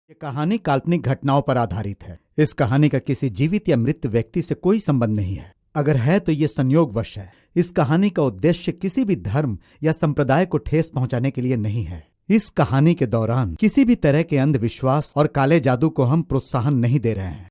ये कहानी काल्पनिक घटनाओं पर आधारित है। इस कहानी का किसी जीवित या मृत व्यक्ति से कोई संबंध नहीं है। अगर है तो ये संयोगवश है। इस कहानी का उद्देश्य किसी भी धर्म या संप्रदाय को ठेस पहुंचाने के लिए नहीं है। इस कहानी के दौरान किसी भी तरह के अंधविश्वास और काले जादू को हम प्रोत्साहन नहीं दे रहे हैं।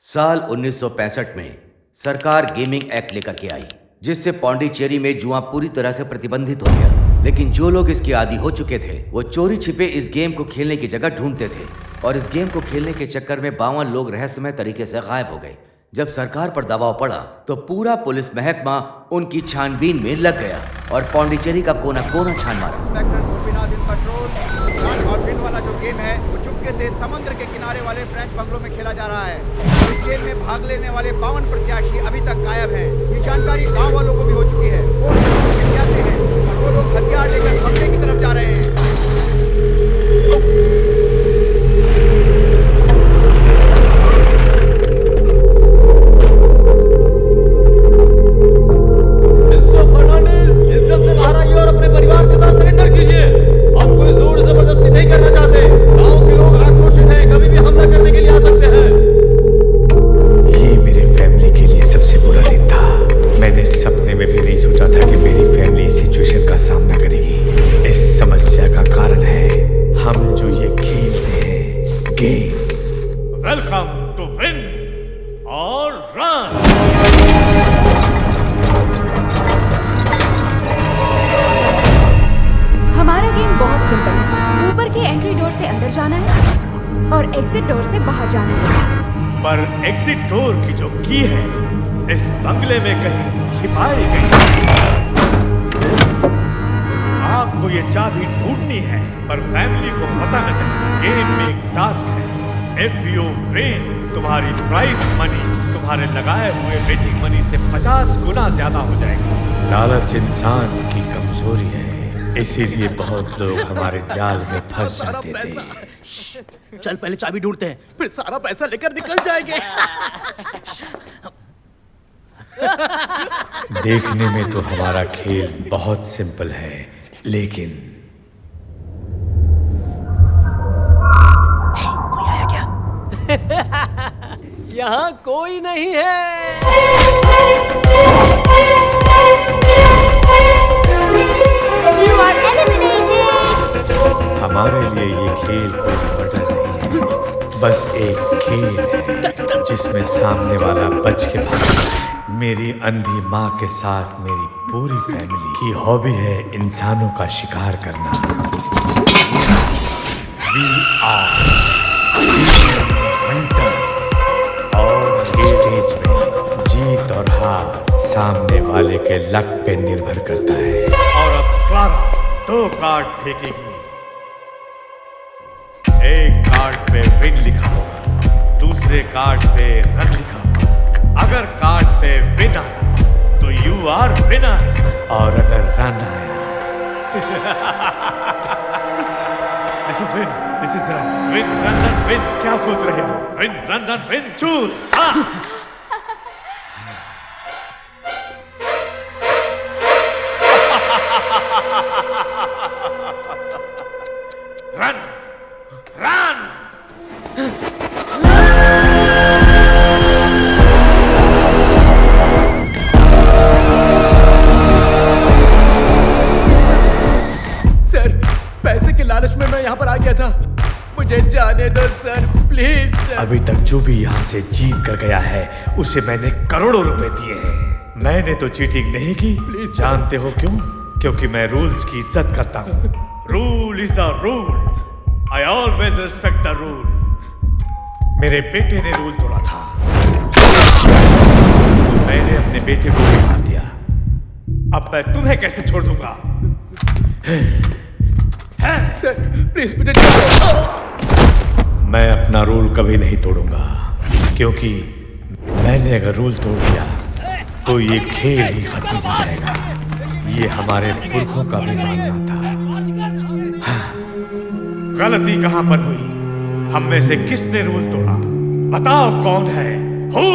साल 1965 में सरकार गेमिंग एक्ट लेकर के आई, जिससे पौंडीचेरी में जुआ पूरी तरह से प्रतिबंधित हो गया। लेकिन जो लोग इसके आदी हो चुके थे वो चोरी छिपे इस गेम को खेलने की जगह ढूंढते थे और इस गेम को खेलने के चक्कर में 52 लोग रहस्यमय तरीके से गायब हो गए। जब सरकार पर दबाव पड़ा तो पूरा पुलिस महकमा उनकी छानबीन में लग गया और पौंडीचेरी का कोना कोना छान मारा। और विन वाला जो गेम है वो चुपके से समुद्र के किनारे वाले फ्रेंच बंगलों में खेला जा रहा है। इस गेम में भाग लेने वाले 52 प्रत्याशी अभी तक गायब हैं। ये जानकारी गांव वालों को भी हो चुकी है। वो इंडिया से हैं और वो लोग हथियार लेकर हमले की तरफ जा रहे हैं। पर एग्जिट डोर की जो की है इस बंगले में कहीं छिपाई गई। आपको ये चाबी ढूंढनी है पर फैमिली को पता न चले। गेम में एक टास्क है, इफ यू विन तुम्हारी प्राइज मनी तुम्हारे लगाए हुए बेटिंग मनी से 50 गुना ज्यादा हो जाएगा। लालच इंसान की कमजोरी है, इसीलिए बहुत लोग हमारे जाल में फंस जाते थे। चल पहले चाबी ढूंढते हैं, फिर सारा पैसा लेकर निकल जाएंगे। देखने में तो हमारा खेल बहुत सिंपल है, लेकिन कोई आया क्या? यहाँ कोई नहीं है। You are eliminated. हमारे लिए ये खेल कोई मर्डर नहीं है, बस एक खेल है जिसमें सामने वाला बच के भागे। मेरी अंधी माँ के साथ मेरी पूरी फैमिली की हॉबी है इंसानों का शिकार करना। We are hunters और खेल में जीत और हार सामने वाले के लक पे निर्भर करता है। और अब क्लारा 2 कार्ड फेंकेगी। एक कार्ड पे विन लिखा होगा, दूसरे कार्ड पे रन लिखा होगा। अगर कार्ड पे विन आया तो यू आर विनर और अगर रन आया this is win, this is run. Win run run win, क्या सोच रहे हो? Win run run win, choose. Run run. Sir, पैसे के लालच में मैं यहाँ पर आ गया था, मुझे जाने दो सर, प्लीज सर। अभी तक जो भी यहाँ से जीत कर गया है उसे मैंने करोड़ों रुपए दिए हैं। मैंने तो चीटिंग नहीं की। प्लीज जानते हो क्यों? क्योंकि मैं रूल्स की इज्जत करता हूँ। Rule is a rule, I always respect the rule. मेरे बेटे ने रूल तोड़ा था, मैंने अपने बेटे को भी मार दिया। अब मैं तुम्हें कैसे छोड़ दूंगा? सर प्लीज मुझे। मैं अपना रूल कभी नहीं तोड़ूंगा, क्योंकि मैंने अगर रूल तोड़ दिया तो ये खेल ही खत्म हो जाएगा। ये हमारे पुरखों का भी मानना था। गलती कहां पर हुई? हम में से किसने रूल तोड़ा? बताओ कौन है? हो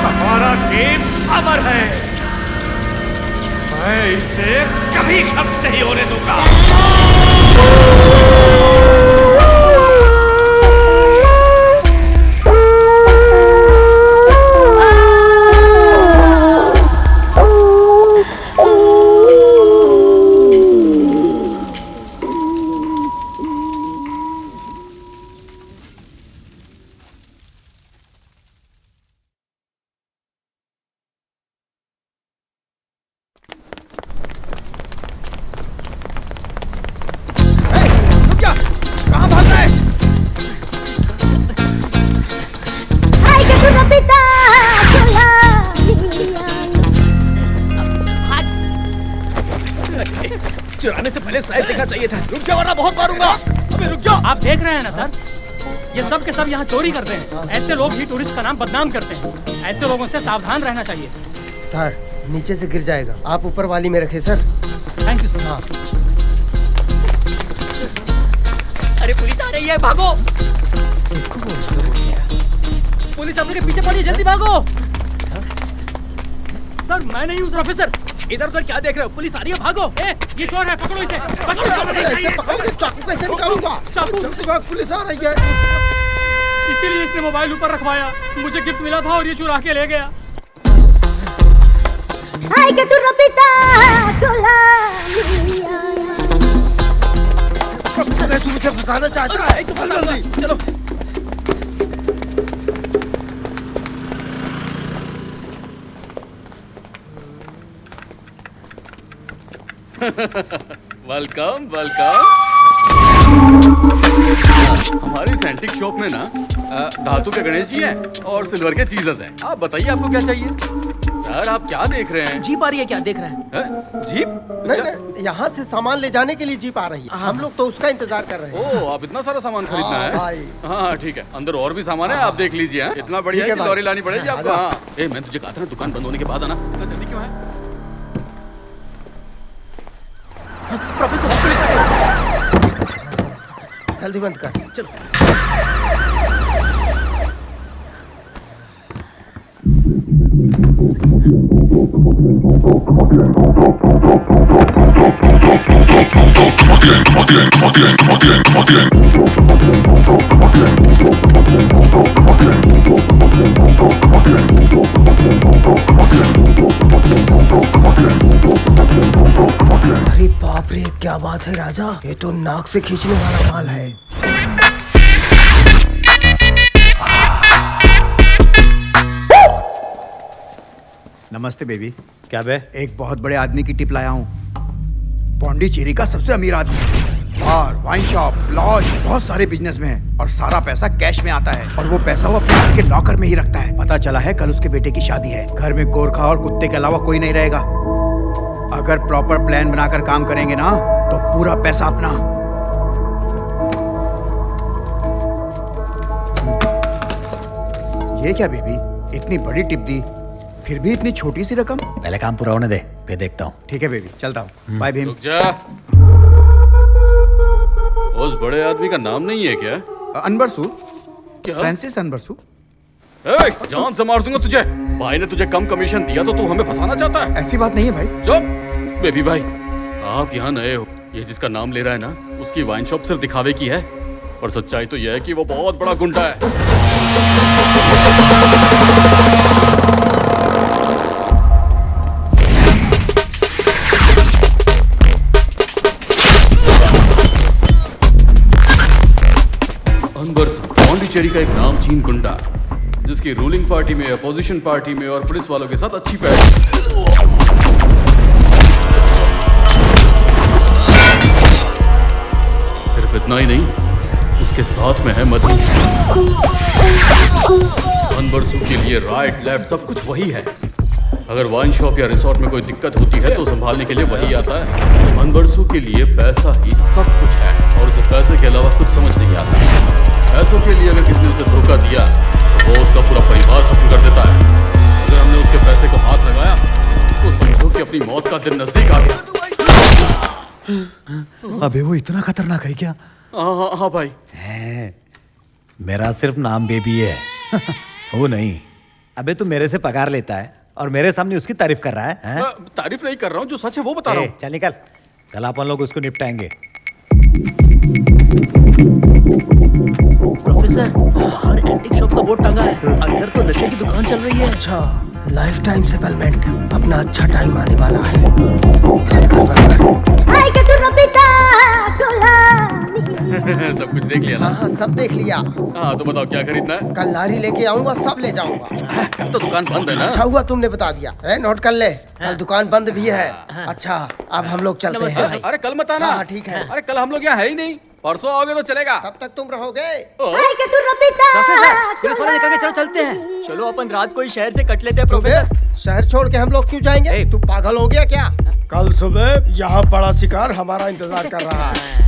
हमारा गेम अमर है, मैं इसे कभी खत्म नहीं होने दूंगा। रुक जा, कहाँ भाग रहा है? Ay, que tu ropita चुराने से पहले साइज देखना चाहिए था। रुक जा वरना बहुत मारूंगा। अबे रुक जा। आप देख रहे हैं ना सर, ये सब के सब यहाँ चोरी करते हैं। ऐसे लोग ही टूरिस्ट का नाम बदनाम करते हैं। ऐसे लोगों से सावधान रहना चाहिए। सर नीचे से गिर जाएगा, आप ऊपर वाली में रखे सर। Thank you sir. हाँ। अरे पुलिस आ रही है, भागो। इसको बोल पुलिस आप लोग के पीछे पड़ी है, जल्दी भागो। सर मैं नहीं हूँ ऑफिसर, इधर उधर क्या देख रहे हो? पुलिस आ रही है, भागो। ए, ये चोर है, पकड़ो इसे। ऐसे पकड़ोगे चाकू कैसे निकालूंगा? चाकू? जल्दी भाग, पुलिस आ रही है। इसीलिए इसने मोबाइल ऊपर रखवाया। मुझे गिफ्ट मिला था और ये चुरा के ले गया। Ay, que tu ropita मैं तू मुझे फंसाना चाहता है। जल्दी चलो। Welcome welcome. हमारी एंटीक शॉप में ना धातु के गणेश जी हैं और सिल्वर के चीजेस हैं। आप बताइए आपको क्या चाहिए? सर आप क्या देख रहे हैं? जीप आ रही है, क्या देख रहे हैं? जीप? नहीं नहीं, यहाँ से सामान ले जाने के लिए जीप आ रही है। हम लोग तो उसका इंतजार कर रहे हैं। ओह आप इतना सारा सामान खरीदना हाँ, है? भाई। हाँ ठीक है, अंदर और भी सामान है, आप देख लीजिए। हाँ? इतना बढ़िया ठीक है है कि लॉरी भाई। लानी पड़ेगी हाँ, आपको। हाँ ए मैं तुझे कहा था ना दुकान बंद होने के बाद आना। इतना जल्दी क्यों है? प्रोफेसर पुलिस आ गई। जल्दी बंद कर। चलो। अरे बाप रे, क्या बात है राजा, ये तो नाक से खींचने वाला माल है। नमस्ते बेबी। क्या बे? एक बहुत बड़े आदमी की टिप लाया हूँ। पौंडीचेरी का सबसे अमीर आदमी। बार, वाइन शॉप, लॉज, बहुत सारे बिजनेस में है और सारा पैसा कैश में आता है और वो पैसा वो अपने घर के लॉकर में ही रखता है। पता चला है कल उसके बेटे की शादी है। घर में गोरखा और कुत्ते के अलावा कोई नहीं रहेगा। अगर प्रॉपर प्लान बनाकर काम करेंगे ना तो पूरा पैसा अपना। ये क्या बेबी, इतनी बड़ी टिप दी फिर भी इतनी छोटी सी रकम? पहले काम पूरा होने दे, फिर देखता हूँ। ठीक है बेबी, चलता हूँ। बाय भीम। रुक जा। उस बड़े आदमी का नाम नहीं है क्या? अनबरसू। क्या? फ्रांसिस अनबरसू। जान से मार दूंगा तुझे। भाई ने तुझे कम कमीशन दिया तो तू हमें फंसाना चाहता है? ऐसी बात नहीं है भाई। चुप। बेबी भाई आप यहाँ नए हो, ये जिसका नाम ले रहा है ना उसकी वाइन शॉप सिर्फ दिखावे की है और सच्चाई तो यह है कि वो बहुत बड़ा गुंडा है। अनबरसू पौंडीचेरी का एक नामचीन गुंडा जिसकी रूलिंग पार्टी में, अपोजिशन पार्टी में और पुलिस वालों के साथ अच्छी पैठ। सिर्फ इतना ही नहीं, उसके साथ में है मधु। अनबरसू के लिए राइट लेफ्ट सब कुछ वही है। अगर वाइन शॉप या रिसोर्ट में कोई दिक्कत होती है तो संभालने के लिए वही आता है। मनबरसों के लिए पैसा ही सब कुछ है और उसे पैसे के अलावा कुछ समझ नहीं आता। पैसों के लिए अगर किसी ने उसे धोखा दिया तो वो उसका पूरा परिवार खत्म कर देता है। अगर हमने उसके पैसे को हाथ लगाया तो समझो कि अपनी मौत का दिन नजदीक आ गया। अबे वो इतना खतरनाक है क्या? हाँ भाई। मेरा सिर्फ नाम बेबी है। वो नहीं। अबे तू मेरे से पगार लेता है और मेरे सामने उसकी तारीफ कर रहा है? तारीफ नहीं कर रहा हूँ, जो सच है वो बता रहा हूँ। चल निकल, कल अपन लोग उसको निपटाएंगे। प्रोफेसर, बाहर एंटीक शॉप का बोर्ड टंगा है, अंदर तो नशे की दुकान चल रही है। अच्छा, लाइफ टाइम सेटलमेंट, अपना अच्छा टाइम आने वाला है। Ay, que tu ropita सब कुछ देख लिया ना? हाँ, सब देख लिया। हाँ तो बताओ क्या खरीदना है? कल लारी लेके आऊंगा, सब ले जाऊंगा। कल तो दुकान बंद है ना? अच्छा हुआ तुमने बता दिया। नोट कर ले, कल दुकान बंद भी है। अच्छा, अब हम लोग चलते हैं। अरे कल मत आना। हाँ, ठीक है। अरे कल हम लोग यहाँ है ही नहीं, परसों आओगे तो चलेगा। तब तक तुम रहोगे। Ay, que tu ropita police वाले निकल के चलो, चलते हैं। चलो अपन रात को ही शहर से कट लेते हैं प्रोफेसर। शहर छोड़ के हम लोग क्यों जाएंगे? तू पागल हो गया क्या? कल सुबह यहाँ बड़ा शिकार हमारा इंतजार कर रहा है।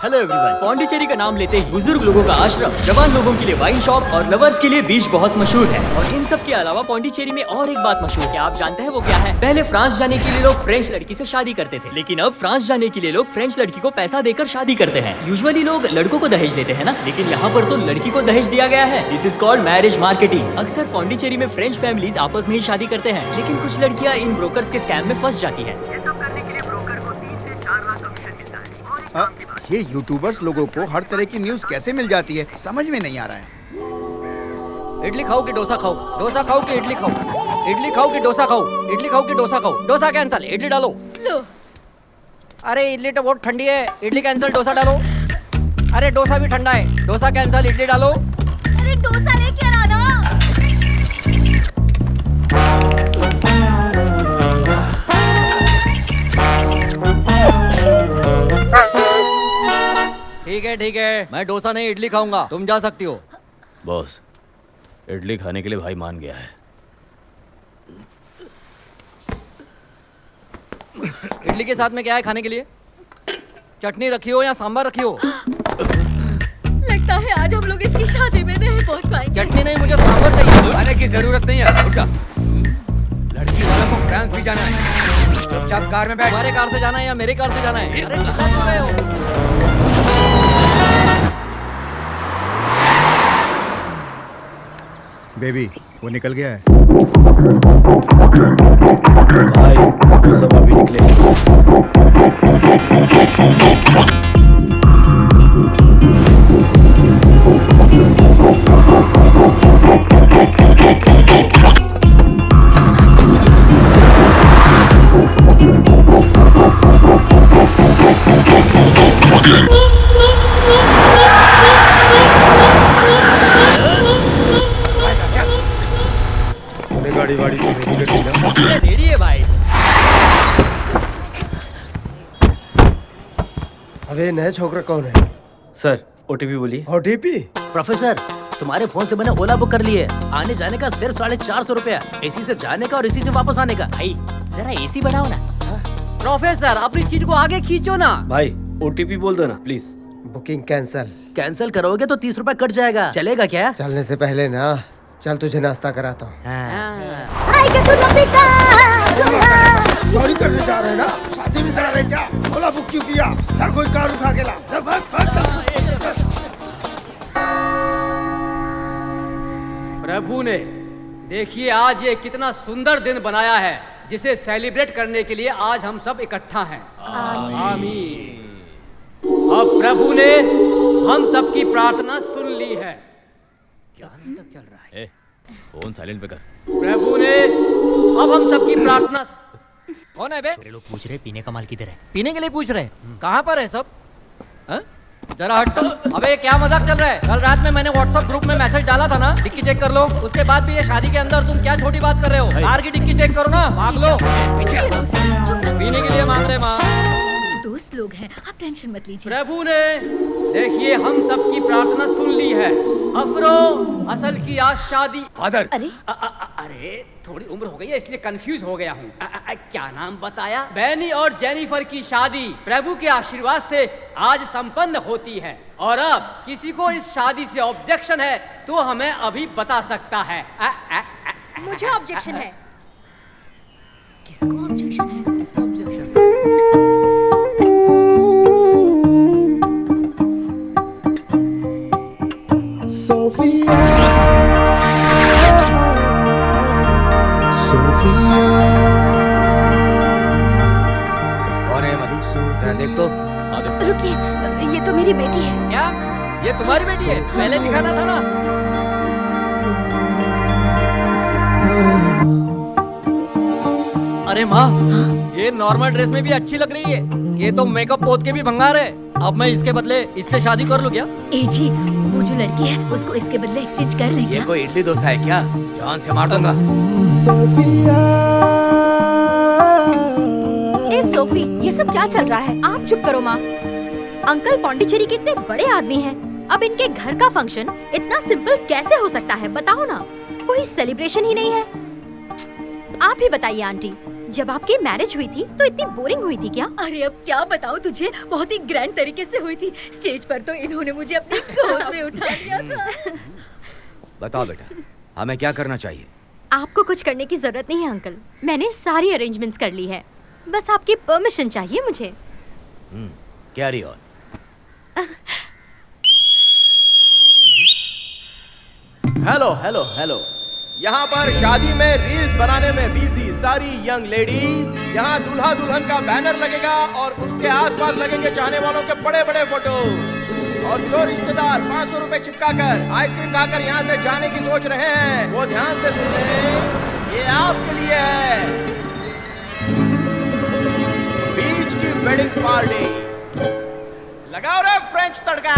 हेलो एवरीवन, पौंडीचेरी का नाम लेते ही बुजुर्ग लोगों का आश्रम, जवान लोगों के लिए वाइन शॉप और लवर्स के लिए बीच बहुत मशहूर है। और इन सब के अलावा पौंडीचेरी में और एक बात मशहूर है, आप जानते हैं वो क्या है? पहले फ्रांस जाने के लिए लोग फ्रेंच लड़की से शादी करते थे, लेकिन अब फ्रांस जाने के लिए लोग फ्रेंच लड़की को पैसा देकर शादी करते हैं। यूजुअली लोग लड़कों को दहेज देते हैं ना, लेकिन यहाँ पर तो लड़की को दहेज दिया गया है। This is called marriage marketing. अक्सर पौंडीचेरी में फ्रेंच फैमिलीज आपस में ही शादी करते हैं, लेकिन कुछ लड़कियाँ इन ब्रोकर्स के स्कैम में फंस जाती है। ये यूट्यूबर्स लोगों को हर तरह की न्यूज़ कैसे मिल जाती है, समझ में नहीं आ रहा है। इडली खाओ कि डोसा खाओ, डोसा खाओ कि इडली खाओ, इडली खाओ कि डोसा खाओ, इडली खाओ कि डोसा खाओ, डोसा कैंसल, इडली डालो। अरे इडली तो बहुत ठंडी है, इडली कैंसल, डोसा डालो। अरे डोसा भी ठंडा है, डोसा कैंसल, इडली डालो। अरे डोसा लेके आ ना। ठीक है, मैं डोसा नहीं इडली खाऊंगा, तुम जा सकती हो। बॉस, इडली खाने के लिए भाई मान गया है। इडली के साथ में क्या है खाने के लिए? चटनी रखी हो या सांभर रखी हो? लगता है आज हम लोग इसकी शादी में नहीं पहुंच पाएंगे। चटनी नहीं, मुझे सांभर चाहिए। आने की जरूरत नहीं है, उठ जा। लड़की वालों को फ्रांस भी जाना है, चुपचाप कार में बैठ। हमारे कार से जाना है या मेरे कार से जाना है? अरे कहाँ जा रहे हो? बेबी, वो निकल गया है। भाई, वो सब अभी निकलेंगे। गाड़ी तो रेडी कर दिया। रेडी है भाई। अबे नया छोकरा कौन है? सर, ओटीपी बोलिए। ओटीपी? प्रोफेसर, तुम्हारे फोन से मैंने ओला बुक कर ली है। आने जाने का सिर्फ 450 रुपया, एसी से जाने का और एसी से वापस आने का। भाई जरा एसी बढ़ाओ ना। प्रोफेसर, अपनी सीट को आगे खींचो ना। भाई ओटीपी बोल दो ना प्लीज। Booking cancel. कैंसल करोगे तो 30 रुपए कट जाएगा, चलेगा क्या? चलने से पहले ना, चल तुझे नाश्ता कराता हूँ। Ay, que tu ropita चोरी करने जा रहे हैं ना? शादी में जा रहे हैं क्या? ओला बुक क्यों किया? चल कोई कार उठा के ला। चल भाग भाग। प्रभु ने देखिए आज ये कितना सुंदर दिन बनाया है, जिसे सेलिब्रेट करने के लिए आज हम सब इकट्ठा हैं। आमीन। अब प्रभु ने हम सबकी प्रार्थना सुन ली है। क्या तक चल रहा है? फोन साइलेंट पे कर। प्रभु ने अब हम सबकी प्रार्थना। कौन है बे? लोग पूछ रहे पीने का माल किधर है? पीने के लिए पूछ रहे हैं। कहाँ पर है सब? जरा हट। अबे क्या मजाक चल रहा है? कल रात में मैंने व्हाट्सएप ग्रुप में मैसेज डाला था ना, डिक्की चेक कर लो। उसके बाद भी ये शादी के अंदर तुम क्या छोटी बात कर रहे हो? कार की डिक्की चेक करो ना, भाग लो। पीने के लिए मांग रहे माँ। दोस्त लोग हैं, आप टेंशन मत लीजिए। प्रभु ने देखिए हम सबकी प्रार्थना सुन ली है। अफरो असल की आज शादी। फादर। अरे अरे थोड़ी उम्र हो गई है इसलिए कंफ्यूज हो गया हूँ। क्या नाम बताया? बैनी और जेनिफर की शादी प्रभु के आशीर्वाद से आज संपन्न होती है। और अब किसी को इस शादी से ऑब्जेक्शन है तो हमें अभी बता सकता है। मुझे ऑब्जेक्शन है। किसको ऑब्जेक्शन है? कौन है मधु? जरा देख तो। रुकिए, ये तो मेरी बेटी है। क्या ये तुम्हारी बेटी है? पहले दिखाना था ना। अरे माँ, ये नॉर्मल ड्रेस में भी अच्छी लग रही है। ये तो मेकअप पोत के भी भंगार है। अब मैं इसके बदले इससे शादी कर लूं क्या? ए जी, वो जो लड़की है उसको इसके बदले एक्सचेंज कर लेंगे। ये कोई इडली डोसा है क्या? जान से मार दूंगा। ए सोफी, ये सब क्या चल रहा है? आप चुप करो माँ। अंकल पौंडीचेरी के इतने बड़े आदमी हैं। अब इनके घर का फंक्शन इतना सिंपल कैसे हो सकता है? बताओ ना, कोई सेलिब्रेशन ही नहीं है। आप ही बताइए आंटी, जब आपकी मैरिज हुई थी तो इतनी बोरिंग हुई थी क्या? अरे अब क्या बताऊं तुझे, बहुत ही ग्रैंड तरीके से हुई थी। स्टेज पर तो इन्होंने मुझे अपनी गोद में उठा लिया था। बताओ बेटा, हमें क्या करना चाहिए? आपको कुछ करने की जरूरत नहीं है अंकल, मैंने सारी अरेंजमेंट्स कर ली है। बस आपकी परमिशन चाहिए मुझे। Carry on. Hello hello hello. यहाँ पर शादी में रील्स बनाने में बिजी सारी यंग लेडीज। यहाँ दूल्हा दुल्हन का बैनर लगेगा और उसके आसपास लगेंगे चाहने वालों के बड़े बड़े फोटोज। और जो रिश्तेदार 500 रुपए चिपका कर आइसक्रीम खाकर यहाँ से जाने की सोच रहे हैं वो ध्यान से सुन लें, ये आपके लिए है। बीच की वेडिंग पार्टी। लगाओ रे फ्रेंच तड़का।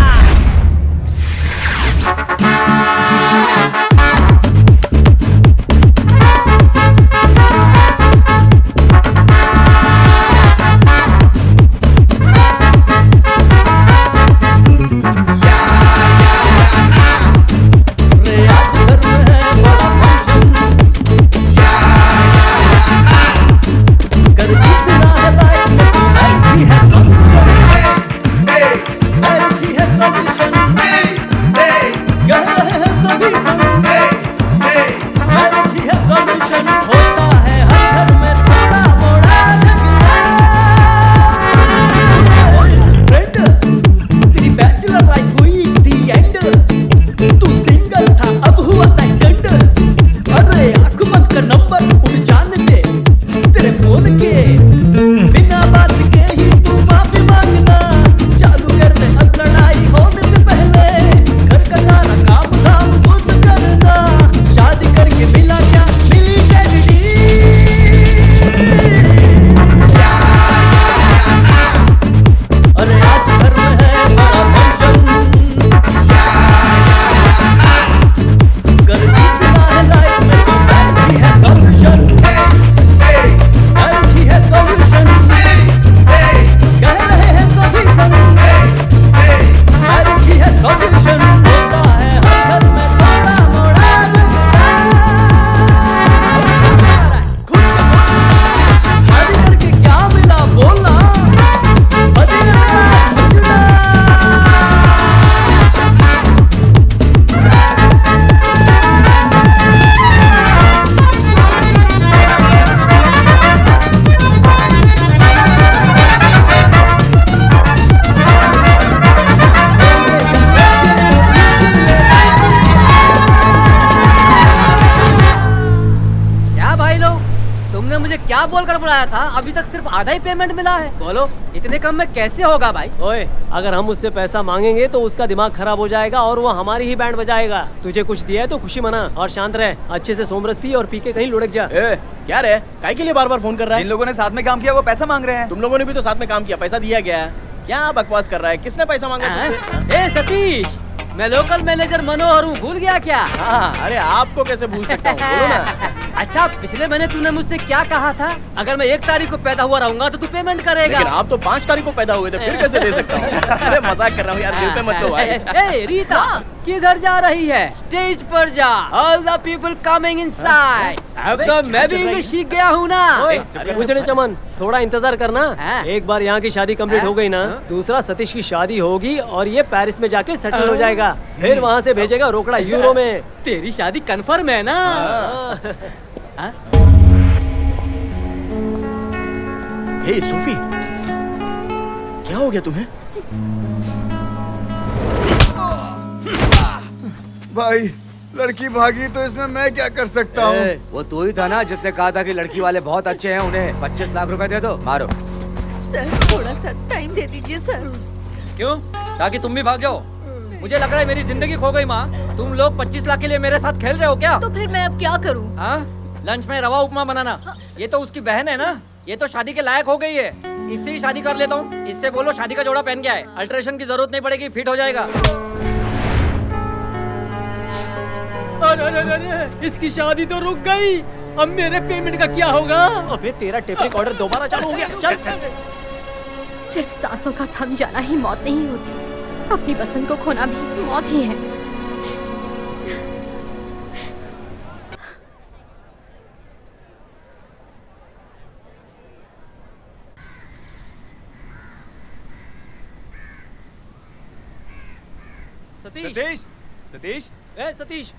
क्या बोलकर बुलाया था? अभी तक सिर्फ आधा ही पेमेंट मिला है। बोलो इतने कम में कैसे होगा भाई? ओए, अगर हम उससे पैसा मांगेंगे तो उसका दिमाग खराब हो जाएगा और वो हमारी ही बैंड बजाएगा। तुझे कुछ दिया है तो खुशी मना और शांत रह। अच्छे से सोमरस पी और पी के कहीं लुढ़क जा। क्या रे, काहे के लिए बार बार फोन कर रहा है? जिन लोगों ने साथ में काम किया वो पैसा मांग रहे हैं। तुम लोगों ने भी तो साथ में काम किया, पैसा दिया गया है। क्या बकवास कर रहा है? किसने पैसा मांगा तुझसे? सतीश, मैं लोकल मैनेजर मनोहर हूँ, भूल गया क्या? हाँ, अरे आपको कैसे भूल सकता हूँ, बोलो ना। अच्छा, पिछले महीने तूने मुझसे क्या कहा था? अगर मैं 1 तारीख को पैदा हुआ रहूंगा तो तू पेमेंट करेगा। लेकिन आप तो 5 तारीख को पैदा हुए थे, फिर कैसे दे सकता हूँ? अरे मजाक कर रहा हूँ यार, दिल पे मत लो भाई। ए रीता, किधर जा रही है? स्टेज पर जा। All the people coming inside. अब तो मैं भी इंग्लिश सीख गया हूँ ना। कुछ नहीं चमन, थोड़ा इंतजार करना। एक बार यहाँ की शादी कंप्लीट हो गई ना, दूसरा सतीश की शादी होगी और ये पेरिस में जाके सेटल हो जाएगा। फिर वहाँ से भेजेगा रोकड़ा यूरो में। तेरी शादी कंफर्म है ना? हे सूफी, क्या हो गया तुम्हें? भाई लड़की भागी तो इसमें मैं क्या कर सकता हूँ? वो तू ही था ना जिसने कहा था कि लड़की वाले बहुत अच्छे हैं, उन्हें 25 लाख रुपए दे दो। मारो। सर थोड़ा सा टाइम दे दीजिए सर। क्यों? ताकि तुम भी भाग जाओ? मुझे लग रहा है मेरी जिंदगी खो गई माँ। तुम लोग 25 लाख के लिए मेरे साथ खेल रहे हो क्या? तो फिर मैं अब क्या करूँ? लंच में रवा उपमा बनाना। ये तो उसकी बहन है ना, ये तो शादी के लायक हो गई है। इससे ही शादी कर लेता हूँ। इससे बोलो शादी का जोड़ा पहन के आए, अल्ट्रेशन की जरूरत नहीं पड़ेगी, फिट हो जाएगा। अरे, इसकी शादी तो रुक गई। अब मेरे पेमेंट का क्या होगा? अबे तेरा टेप रिकॉर्डर दोबारा चालू हो गया। चल। सिर्फ सांसों का थम जाना ही मौत नहीं होती, अपनी पसंद को खोना भी मौत ही है। सतीश, सतीश, ए सतीश,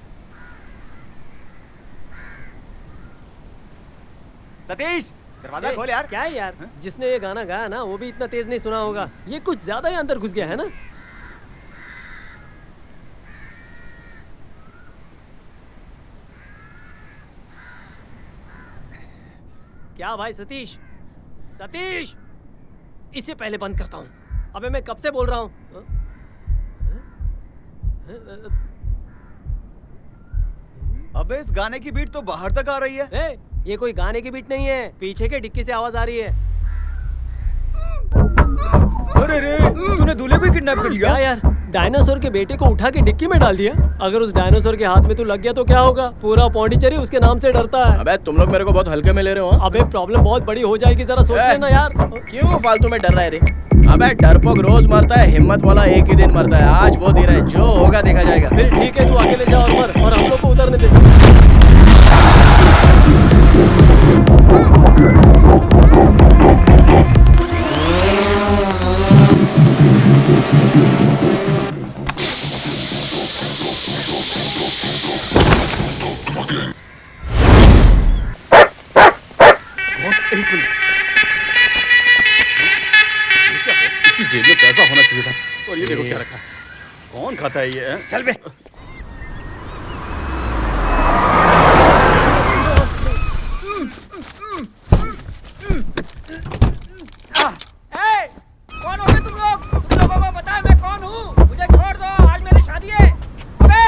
सतीश, दरवाजा खोल यार। क्या है यार? जिसने ये गाना गाया ना, वो भी इतना तेज नहीं सुना होगा। ये कुछ ज्यादा ही अंदर घुस गया है ना। क्या भाई सतीश? सतीश, इसे पहले बंद करता हूँ। अबे मैं कब से बोल रहा हूँ। अबे इस गाने की बीट तो बाहर तक आ रही है। ये कोई गाने की बीट नहीं है, पीछे के डिक्की से आवाज आ रही है। अरे रे, तूने दूल्हे को किडनैप कर लिया? क्या यार, डायनासोर के बेटे को उठा के डिक्की में डाल दिया। अगर उस डायनासोर के हाथ में तू लग गया तो क्या होगा? पूरा पौंडीचेरी उसके नाम से डरता है। अबे तुम लोग मेरे को बहुत हल्के में ले रहे हो। अबे प्रॉब्लम बहुत बड़ी हो जाएगी, जरा सोच लेना यार। क्यों फालतू में डर रहा है रे? अबे डरपोक रोज मरता है, हिम्मत वाला एक ही दिन मरता है। आज वो दिन है, जो होगा देखा जाएगा। फिर ठीक है, तू अकेले जा और मर, और हम लोग को उतरने दे। इसकी जेब में पैसा होना चाहिए था। और ये देखो क्या रखा है। कौन खाता है ये? चल बे। कौन हो तुम लोग? तुम लोगों को पता है मैं कौन हूँ? मुझे छोड़ दो, आज मेरी शादी है। अबे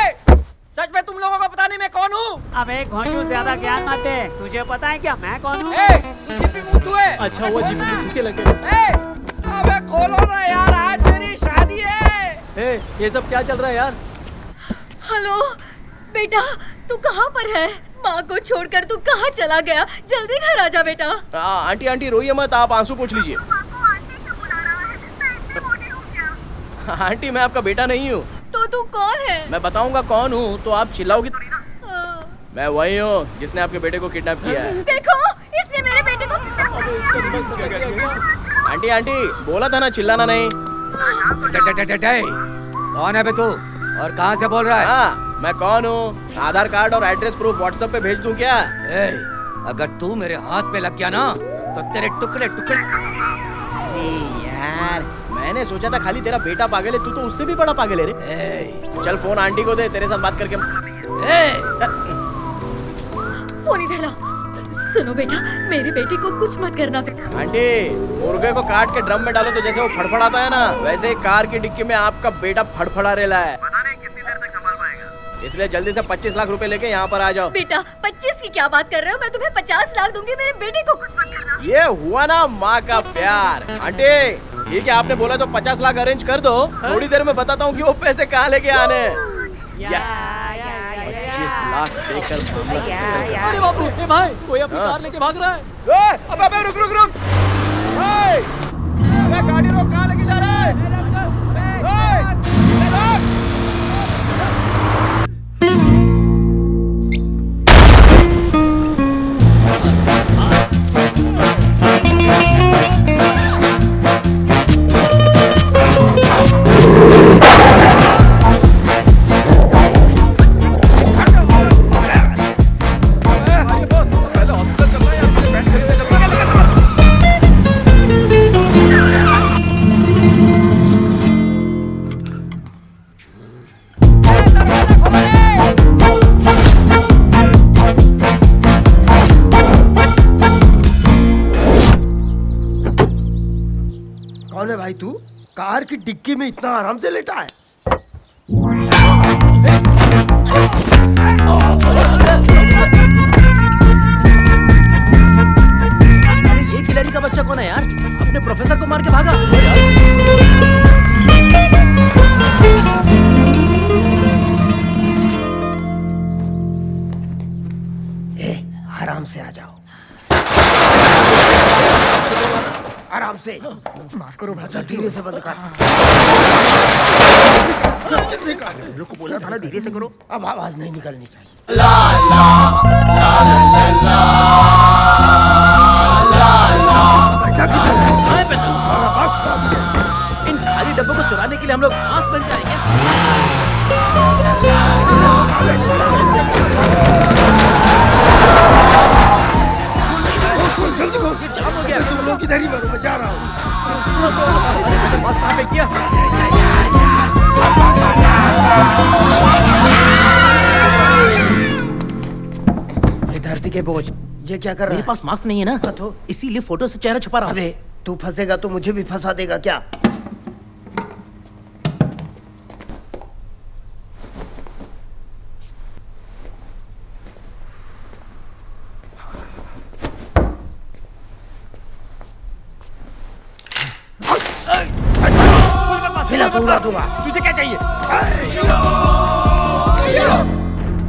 सच में तुम लोगों को पता नहीं मैं कौन हूँ? अबे घोंचू ज्यादा ज्ञान मत दे, तुझे पता है क्या मैं कौन हूँ? तू जिपी मुद्दू है। अच्छा हुआ जिपी मुद्दू के लगे। अबे खोलो ना यार, आज मेरी शादी है। ये सब क्या चल रहा है यार? हेलो बेटा, तू कहाँ पर है? माँ को छोड़कर तू कहाँ चला गया? जल्दी घर आ जा बेटा। आंटी आंटी रोइए मत, आप आंसू पोंछ लीजिए। आंटी मैं आपका बेटा नहीं हूँ। तो तू कौन है? मैं बताऊंगा कौन हूँ तो आप चिल्लाओगी थोड़ी ना। मैं वही हूँ जिसने आपके बेटे को किडनैप किया है। देखो, इसने मेरे बेटे को। आंटी आंटी बोला था ना चिल्लाना नहीं। कौन है बे तू और कहाँ से बोल रहा है? हाँ मैं कौन हूँ, आधार कार्ड और एड्रेस प्रूफ व्हाट्सएप पे भेज दूँ क्या? अगर तू मेरे हाथ पे लग गया ना तो तेरे टुकड़े टुकड़े। यार मैंने सोचा था खाली तेरा बेटा पागल है, तू तो उससे भी बड़ा पागल है रे। चल फोन आंटी को दे, तेरे साथ बात करके। फोन इधर लाओ। सुनो बेटा, मेरे बेटे को कुछ मत करना। आंटी मुर्गे को काट के ड्रम में डालो तो जैसे वो फड़फड़ाता है ना, वैसे ही कार की डिक्की में आपका बेटा फड़फड़ा रेला है। पता नहीं कितनी देर तक संभाल पाएगा। इसलिए जल्दी से 25 लाख रुपए लेके यहाँ पर आ जाओ। बेटा 25 की क्या बात कर रहे हो? मैं तुम्हें 50 लाख दूंगी, मेरे बेटे को कुछ मत करना। ये हुआ ना माँ का प्यार। आंटी ठीक है, आपने बोला तो 50 लाख अरेंज कर दो। थोड़ी देर में बताता हूँ कि वो पैसे कहाँ लेके आने। 25 लाख देकर मामला अरे बाप रे, ए भाई कोई अपनी कार लेके भाग रहा है। अबे रुक रुक रुक, अबे गाड़ी रोक, कहाँ लेके जा रहा है? कौन है भाई तू? कार की डिक्की में इतना आराम से लेटा है? अरे ये खिलाड़ी का बच्चा कौन है यार? अपने प्रोफेसर को मार के भागा। आराम से आ जाओ, आराम से। माफ करो भाई, धीरे से बंद कर। को बोला था ना धीरे से करो। अब आवाज नहीं निकलनी चाहिए। ला ला ला ला ला ला ला। पैसा इन खाली डब्बों को चुराने के लिए हम लोग मास्क पहन के आएंगे। जल्दी को जाम हो गया। तुम लोग इधर ही मरो, मैं जा रहा हूँ। बस कहाँ पे किया? ये धरती के बोझ, ये क्या कर रहा है? मेरे पास मास्क नहीं है ना, तो इसीलिए फोटो से चेहरा छुपा रहा हूँ। अबे तू फंसेगा तो मुझे भी फंसा देगा क्या? हिला तो उड़ा दूंगा। तुझे क्या चाहिए?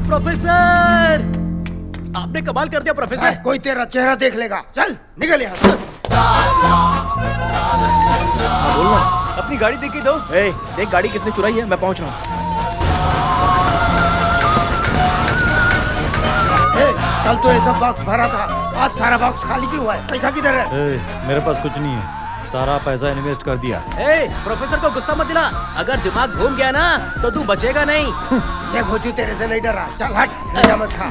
प्रोफेसर, आपने कमाल कर दिया प्रोफेसर। कोई तेरा चेहरा देख लेगा। चल निकल यहाँ से। बोलना, अपनी गाड़ी देखी दोस्त। देख गाड़ी किसने चुराई है, मैं पहुंच रहा हूँ। कल तो ये सब बॉक्स भरा था, आज सारा बॉक्स खाली क्यों हुआ है? पैसा किधर है? मेरे पास कुछ नहीं है, सारा पैसा इन्वेस्ट कर दिया। प्रोफेसर को गुस्सा मत दिला, अगर दिमाग घूम गया ना तो तू बचेगा नहीं। ये भोजू तेरे से नहीं डर रहा। चल हट, मजा मत खा।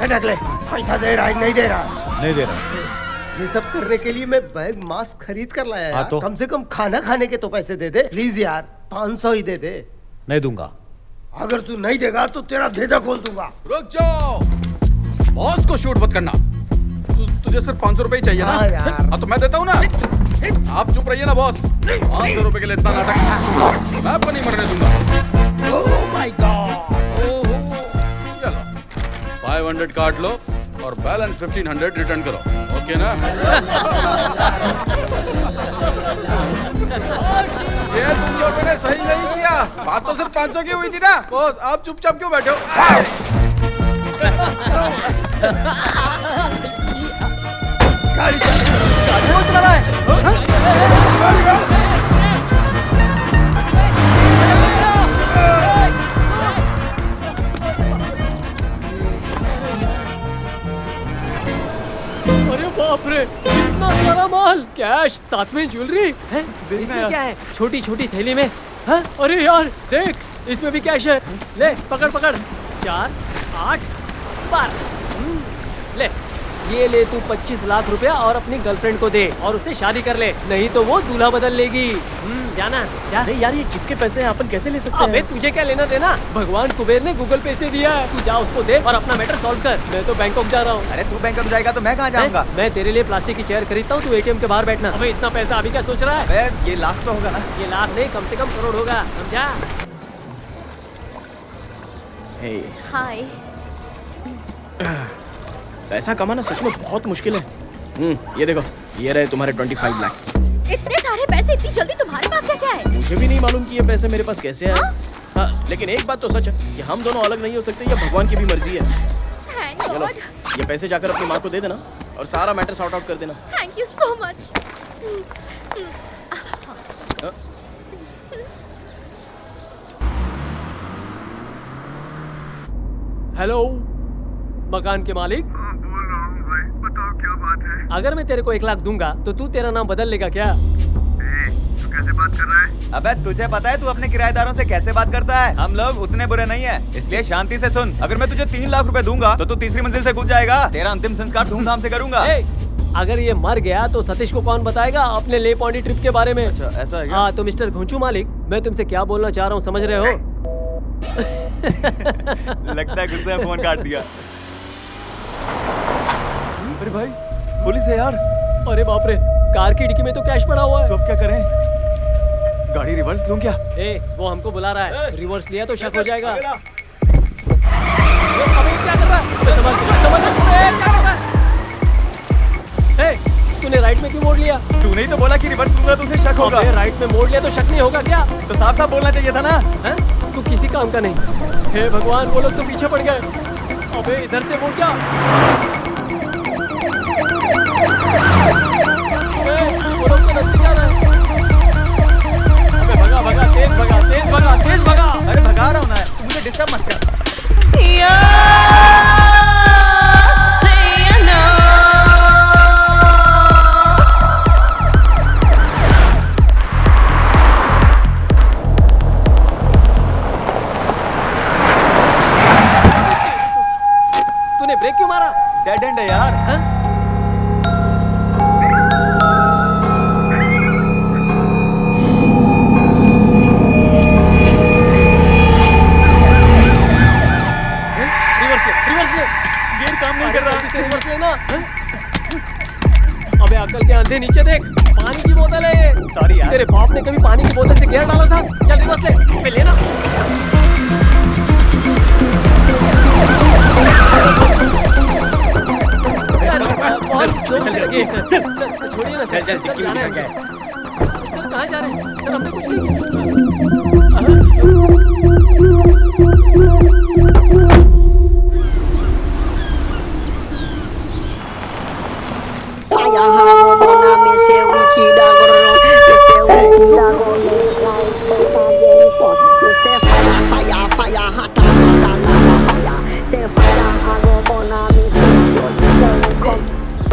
ये ढक ले, पैसा दे रहा है नहीं दे रहा? नहीं दे रहा। ये सब करने के लिए मैं बैग मास्क खरीद कर लाया यार। तो? कम से कम खाना खाने के तो पैसे दे दे प्लीज यार। 500 ही दे दे। नहीं दूंगा। अगर तू नहीं देगा तो तेरा भेजा खोल दूंगा। रुक जाओ, बॉस को शूट मत करना। तुझे सिर्फ 500 रुपए ही चाहिए ना? हाँ यार। हाँ तो मैं देता हूँ ना। आप चुप रहिए ना बॉस। 500 रुपए के लिए इतना नाटक मैं आपको नहीं मरने दूंगा। Oh my God. चलो 500 काट लो और बैलेंस 1500 रिटर्न करो, ओके ना? ये तुम लोगों ने सही नहीं किया। बात तो सिर्फ 500 की हुई थी ना बॉस, आप चुपचाप क्यों बैठे हो? गाड़ी चला रहा है। अरे बाप रे, इतना सारा माल, कैश, साथ में ज्वेलरी है। इसमें क्या है? छोटी छोटी थैली में है? अरे यार देख, इसमें भी कैश है। ले पकड़ पकड़। 4, 8, 12। ले ये ले तू 25 लाख रुपया और अपनी गर्लफ्रेंड को दे और उससे शादी कर ले, नहीं तो वो दूल्हा बदल लेगी। जाना जा। अरे यार ये किसके पैसे हैं, अपन कैसे ले सकते हैं? अबे तुझे क्या लेना देना, भगवान कुबेर ने गूगल पे से दिया है। तू जा उसको दे और अपना मैटर सॉल्व कर। मैं तो बैंकॉक जा रहा हूँ। अरे तू बैंकॉक जाएगा तो मैं कहाँ जाऊँगा? मैं तेरे लिए प्लास्टिक की चेयर खरीदता हूँ, तू एटीएम के बाहर बैठना। अबे इतना पैसा अभी क्या सोच रहा है? ये लाख तो होगा ना? ये लाख नहीं, कम से कम करोड़ होगा, समझा? हाय। पैसा कमाना सच में बहुत मुश्किल है। ये देखो, ये रहे तुम्हारे 25 लाख। इतने सारे पैसे इतनी जल्दी तुम्हारे पास कैसे आए? मुझे भी नहीं मालूम कि ये पैसे मेरे पास कैसे आए। हाँ, लेकिन एक बात तो सच है कि हम दोनों अलग नहीं हो सकते, ये भगवान की भी मर्जी है। थैंक चलो गॉड। ये पैसे जाकर अपनी माँ को दे देना और सारा मैटर सॉर्ट आउट कर देना। Thank you so much. Hello मकान के मालिक। बोल रहा हूँ भाई, बताओ क्या बात है। अगर मैं तेरे को 1 लाख दूंगा तो तू तेरा नाम बदल लेगा क्या? तू कैसे बात कर रहा है? अबे तुझे पता है तू अपने किराएदारों से कैसे बात करता है? हम लोग उतने बुरे नहीं है, इसलिए शांति से सुन। अगर मैं तुझे 3 लाख रुपए दूंगा तो तू तीसरी मंजिल से कूद जाएगा। तेरा अंतिम संस्कार धूमधाम से करूंगा। अगर ये मर गया तो सतीश को कौन बताएगा अपने ले पॉन्डी ट्रिप के बारे में? अच्छा ऐसा है क्या? हाँ तो मिस्टर घुंचू मालिक, मैं तुमसे क्या बोलना चाह रहा हूँ समझ रहे हो? लगता है गुस्से में फोन काट दिया। अरे भाई पुलिस है यार। अरे बाप रे, कार की डिक्की में तो कैश पड़ा हुआ है। तो अब क्या करें? गाड़ी रिवर्स लूं क्या? वो हमको बुला रहा है, रिवर्स लिया तो शक हो जाएगा। अबे क्या कर रहा है? तूने राइट में क्यों मोड़ लिया? तूने ही तो बोला कि रिवर्स लूंगा तो उसे शक होगा। राइट में मोड़ लिया तो शक नहीं होगा क्या? तो साफ साफ बोलना चाहिए था ना। तू किसी काम का नहीं। हे भगवान, वो लोग तो पीछे पड़ गए। अबे इधर से मोड़ क्या? वो लोग तो नजदीक आ रहे हैं। अबे भगा भगा, तेज भगा, तेज भगा, तेज भगा। अरे भगा रहा हूँ ना, मुझे डिस्टर्ब मत कर। तूने ब्रेक क्यों मारा? डेड एंड है यार। रिवर्स लेना। अबे अकल के अंधे, नीचे देख, पानी की बोतल है ये। सॉरी यार। तेरे बाप ने कभी पानी की बोतल से गियर डाला था? चल रिवर्स ले, अबे लेना। सर बहुत जोर से लगे सर। सर छोड़िए ना सर। चल डिक्की में निकल गए। सर कहाँ जा रहे हैं? सर हमने कुछ नहीं किया।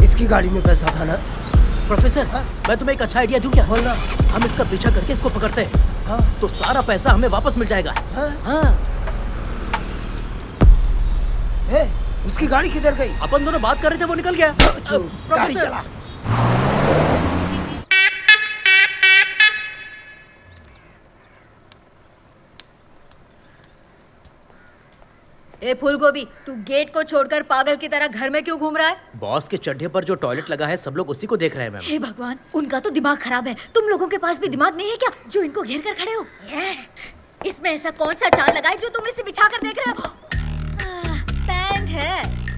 इसकी गाड़ी में पैसा था ना? प्रोफेसर, मैं तुम्हें एक अच्छा आइडिया दूं क्या? बोलना। हम इसका पीछा करके इसको पकड़ते हैं, तो सारा पैसा हमें वापस मिल जाएगा। उसकी गाड़ी किधर गई? अपन दोनों बात कर रहे थे, वो निकल गया। गाड़ी चला। ए फूल गोभी, तू गेट को छोड़कर पागल की तरह घर में क्यों घूम रहा है? बॉस के चड्ढे पर जो टॉयलेट लगा है, सब लोग उसी को देख रहे हैं मैम। हे भगवान, उनका तो दिमाग खराब है। तुम लोगों के पास भी दिमाग नहीं है क्या, जो इनको घेर कर खड़े हो? इसमें ऐसा कौन सा चाल लगा है जो तुम इसे बिछा कर देख रहे हो? पैंट है,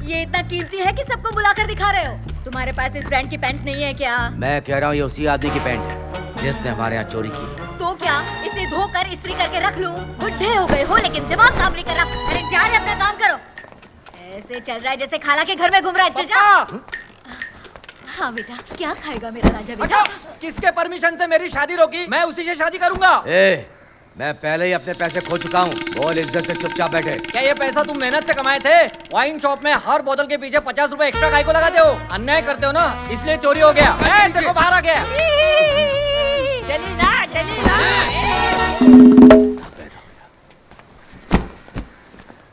ये इतना कीमती है कि सबको बुलाकर दिखा रहे हो? तुम्हारे पास इस ब्रांड की पैंट नहीं है क्या? मैं कह रहा हूँ ये उसी आदमी की पैंट है जिसने हमारे यहाँ चोरी की। तो क्या इसे धोकर इस्त्री करके रख लूं? बुढ़े हो गए हो लेकिन दिमाग काम नहीं कर रहा। अरे जा रे, अपना काम करो। ऐसे चल रहा है जैसे खाला के घर में घूम रहा है। चल जा। हाँ बेटा, क्या खाएगा मेरा राजा बेटा? किसके परमिशन से मेरी शादी रोकी? मैं उसी से शादी करूंगा। मैं पहले ही अपने पैसे खो चुका हूँ। बोल इज्जत से चुपचाप बैठे। क्या ये पैसा तुम मेहनत से कमाए थे? वाइन शॉप में हर बोतल के पीछे 50 रुपए एक्स्ट्रा काहे को लगाते हो? अन्याय करते हो ना, इसलिए चोरी हो गया। तेरे को बाहर आ गया। चली ना, चली ना।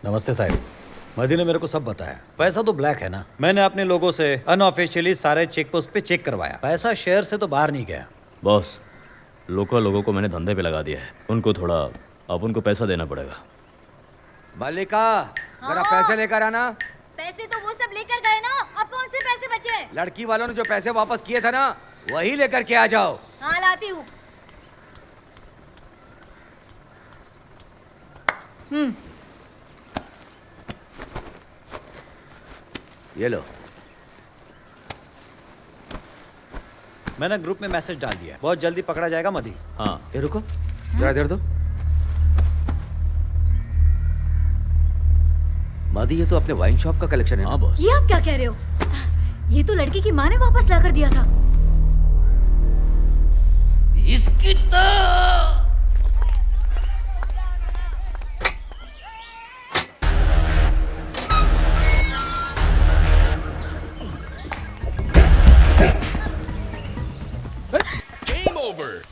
नमस्ते साहब, मदी ने मेरे को सब बताया। पैसा तो ब्लैक है ना। मैंने अपने लोगों से अनऑफिशियली सारे चेक पोस्ट पे चेक करवाया। पैसा शहर से तो बाहर नहीं गया। बॉस, लोकल लोगों को मैंने धंधे पे लगा दिया है। उनको थोड़ा अब उनको पैसा देना पड़ेगा। मल्लिका, जरा पैसे लेकर आना। पैसे तो वो सब लेकर गए ना, अब कौन से पैसे बचे? लड़की वालों ने जो पैसे वापस किए थे ना, वही लेकर के आ जाओ। हाँ लाती हूँ। ये लो। मैंने ग्रुप में मैसेज डाल दिया, बहुत जल्दी पकड़ा जाएगा मदी। हाँ, ये रुको, जरा देर दो। मादी, ये तो अपने वाइन शॉप का कलेक्शन है। हाँ बॉस। ये आप क्या कह रहे हो? ये तो लड़की की माँ ने वापस ला कर दिया था। इसकी तो Game over.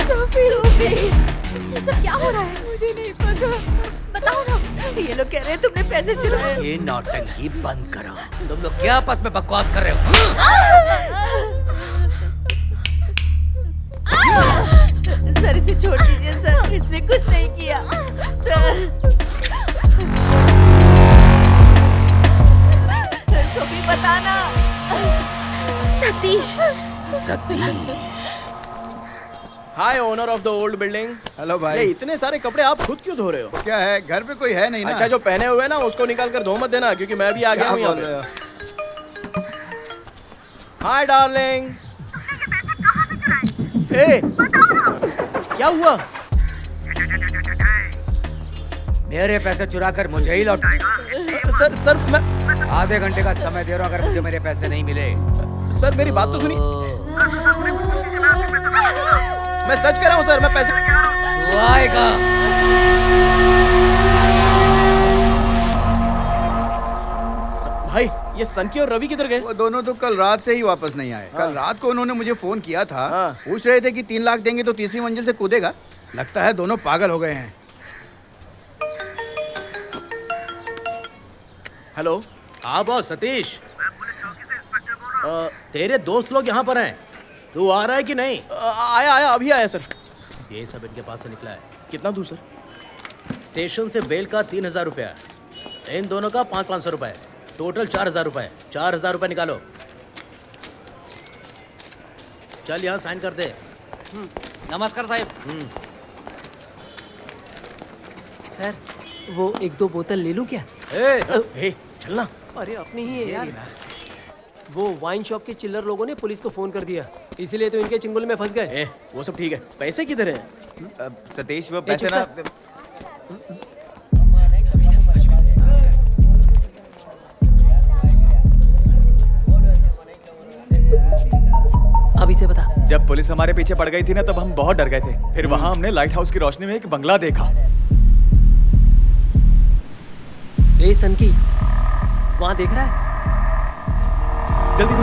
सोफी, ये सब क्या हो रहा है? मुझे नहीं पता। बताओ ना। ये लोग कह रहे हैं तुमने पैसे चुराए। ये नौटंकी बंद करो। तुम लोग क्या आपस में बकवास कर रहे हो? सर इसे छोड़ दीजिए सर, इसने कुछ नहीं किया सर। सोफी बताना। Satish. Satish. Hi owner of the old building. Hello भाई। ये इतने सारे कपड़े आप खुद क्यों धो रहे हो? क्या है, घर पे कोई है नहीं ना? अच्छा, जो पहने हुए ना उसको निकाल कर धो मत देना, क्योंकि मैं भी आ गया हूँ यहाँ पे। Hi darling. ए, क्या हुआ? मेरे पैसे चुरा कर मुझे ही लौट। सर मैं आधे घंटे का समय दे रहा हूँ, अगर मुझे मेरे पैसे नहीं मिले। सर मेरी बात तो सुनिए। मैं सच कह रहा हूँ सर, मैं पैसे। तू आएगा। भाई ये सनकी और रवि किधर गए? वो दोनों तो कल रात से ही वापस नहीं आए। कल रात को उन्होंने मुझे फोन किया था। पूछ रहे थे कि 3 लाख देंगे तो तीसरी मंजिल से कूदेगा। लगता है दोनों पागल हो गए हैं। हेलो। हाँ बॉस सतीश। तेरे दोस्त लोग यहाँ पर हैं, तू आ रहा है कि नहीं? आया अभी आया सर। ये सब इनके पास से निकला है। कितना दूर सर? स्टेशन से बेल का 3000 रुपया, इन दोनों का 500 रुपये, टोटल 4000 रुपये। 4000 रुपये निकालो। चल यहाँ साइन कर दे। नमस्कार साहब। सर वो 1-2 बोतल ले लूं क्या? ए, चलना। अरे अपनी ही है यार। वो वाइन शॉप के चिल्लर लोगों ने पुलिस को फोन कर दिया, इसीलिए तो इनके चिंगुल में फंस गए। वो सब ठीक है, पैसे किधर हैं? सतीश वो पैसे ना। अभी से बता। जब पुलिस हमारे पीछे पड़ गई थी ना, तब हम बहुत डर गए थे। फिर वहां हमने लाइट हाउस की रोशनी में एक बंगला देखा। ए सनकी, वहां देख रहा है? जल्दी